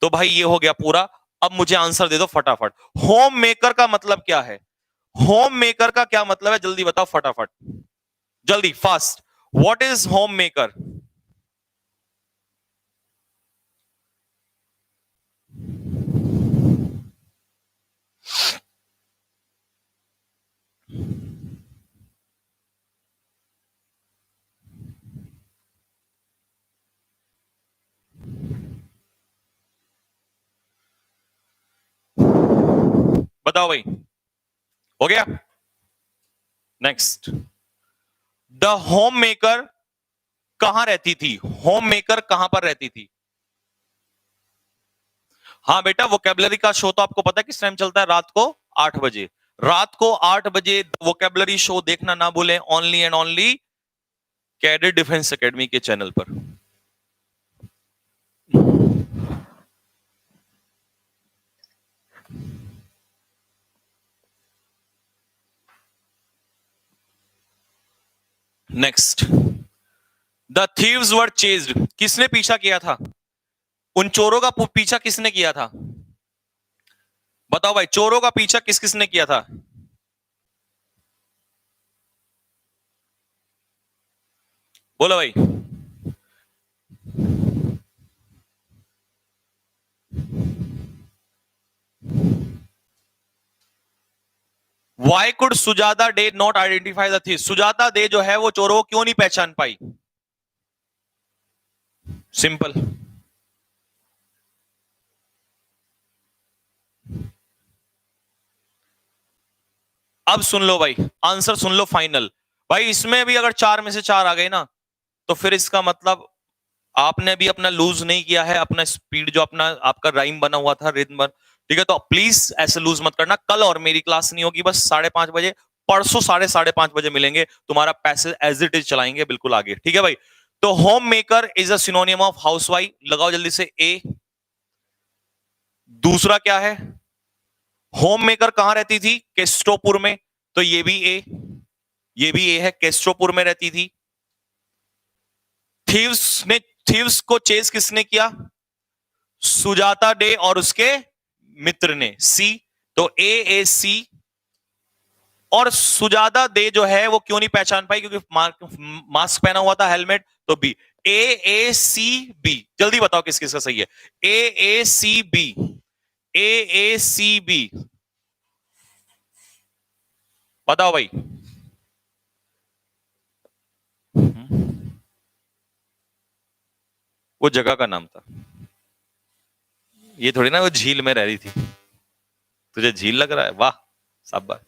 तो भाई ये हो गया पूरा। अब मुझे आंसर दे दो फटाफट। होम मेकर का मतलब क्या है? होम मेकर का क्या मतलब है? जल्दी बताओ फटाफट, जल्दी fast. What is home maker? बताओ भाई, हो गया? नेक्स्ट, द होम मेकर कहां रहती थी? होम मेकर कहां पर रहती थी? हाँ बेटा, वोकेबलरी का शो तो आपको पता है किस टाइम चलता है? रात को 8 बजे। रात को 8 बजे वोकेबलरी शो देखना ना भूलें, only and only cadet defence academy के चैनल पर। Next, the thieves were chased, किसने पीछा किया था? उन चोरों का पीछा किसने किया था? बताओ भाई, चोरों का पीछा किस किसने किया था? बोलो भाई। Y could Sujata day not identify the thief? Sujata day जो है वो चोरों को क्यों नहीं पहचान पाई? सिंपल। अब सुन लो भाई, आंसर सुन लो फाइनल। भाई इसमें भी अगर 4 में से 4 आ गए ना, तो फिर इसका मतलब आपने भी अपना लूज नहीं किया है, अपना स्पीड जो अपना आपका राइम बना हुआ था, रिदम। ठीक है, तो प्लीज ऐसे लूज मत करना। कल और मेरी क्लास नहीं होगी, बस 5:30 बजे। परसों 5:30 बजे मिलेंगे, तुम्हारा पैसेज एज इट इज चलाएंगे बिल्कुल आगे। ठीक है भाई? तो home maker is a सिनोनियम of housewife, लगाओ जल्दी से ए। दूसरा क्या है? होम मेकर कहां रहती थी? केस्टोपुर में, तो ये भी ए, ये भी ए है, केस्टोपुर में रहती थी। थीव्स को चेस किसने किया? सुजाता डे और उसके मित्र ने, सी। तो ए सी। और सुजाता दे जो है वो क्यों नहीं पहचान पाई? क्योंकि मास्क पहना हुआ था, हेलमेट। तो बी, ए सी बी। जल्दी बताओ किस किस का सही है? ए सी बी, ए सी बी। बताओ भाई। वो जगह का नाम था। ये थोड़ी ना वो झील में रह रही थी। तुझे झील लग रहा है? वाह, शाबाश।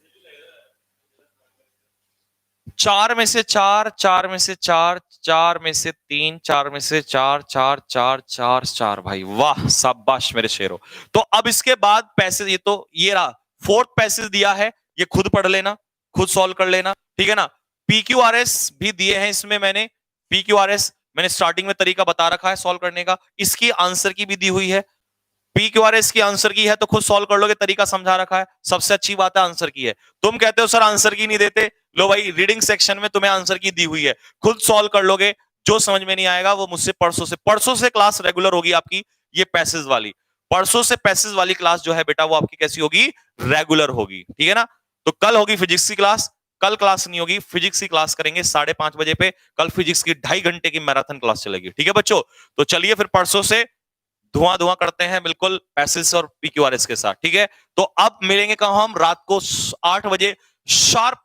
4 में से 4, 4 में से 4, 4 में से 3, 4 में से 4, 4, 4, 4, 4 भाई, वाह शाबाश मेरे शेरों। तो अब इसके बाद पैसेज, ये तो ये रहा फोर्थ पैसेज दिया है, ये खुद पढ़ लेना, खुद सॉल्व कर लेना। ठीक है ना? PQRS भी दिए हैं इसमें मैंने। PQRS मैंने स्टार्टिंग में तरीका बता रखा है सॉल्व करने का, इसकी आंसर की भी दी हुई है। PQRS की आंसर की है तो खुद सॉल्व कर लोगे, तरीका समझा रखा है। सबसे अच्छी बात है आंसर की है। तुम कहते हो सर आंसर की नहीं देते, लो भाई रीडिंग सेक्शन में तुम्हें आंसर की दी हुई है, खुद सॉल्व कर लोगे। जो समझ में नहीं आएगा वो मुझसे परसों से क्लास रेगुलर होगी आपकी, ये पैसेज वाली। परसों से पैसेज वाली क्लास जो है बेटा वो आपकी कैसी होगी? रेगुलर होगी। ठीक है ना? तो कल होगी फिजिक्स की क्लास, कल क्लास नहीं होगी, फिजिक्स की क्लास करेंगे 5:30 बजे पे। कल फिजिक्स की 2.5 घंटे की मैराथन क्लास चलेगी। ठीक है बच्चों? तो चलिए फिर परसों से धुआं धुआं करते हैं बिल्कुल पैसेज और PQRS के साथ। ठीक है? तो अब मिलेंगे कहां हम? रात को 8 बजे शार्प,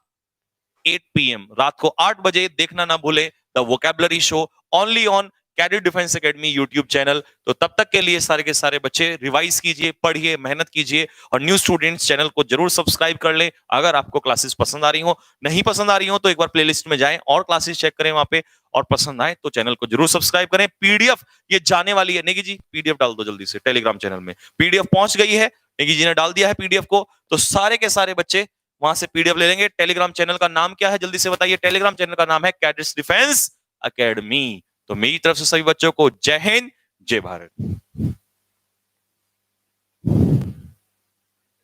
8 PM रात को 8 बजे देखना ना भूले the vocabulary show, only on cadet defence academy YouTube channel. तो तब तक के लिए सारे के सारे बच्चे रिवाइज कीजिए, पढ़िए, मेहनत कीजिए, और न्यू स्टूडेंट्स चैनल को जरूर सब्सक्राइब कर लें। अगर आपको क्लासेस पसंद आ रही हो, नहीं पसंद आ रही हो तो एक बार प्लेलिस्ट में जाएं और क्लासेस चेक करें वहां पे, और पसंद आए तो चैनल को जरूर सब्सक्राइब करें। पीडीएफ ये जाने वाली है, नेगी जी पीडीएफ डाल दो जल्दी से टेलीग्राम चैनल में। पीडीएफ पहुंच गई है, नेगी जी ने डाल दिया है पीडीएफ को, तो सारे के सारे बच्चे वहां से पीडीएफ ले लेंगे। टेलीग्राम चैनल का नाम क्या है जल्दी से बताइए? टेलीग्राम चैनल का नाम है कैडेट्स डिफेंस एकेडमी। तो मेरी तरफ से सभी बच्चों को जय हिंद, जय भारत।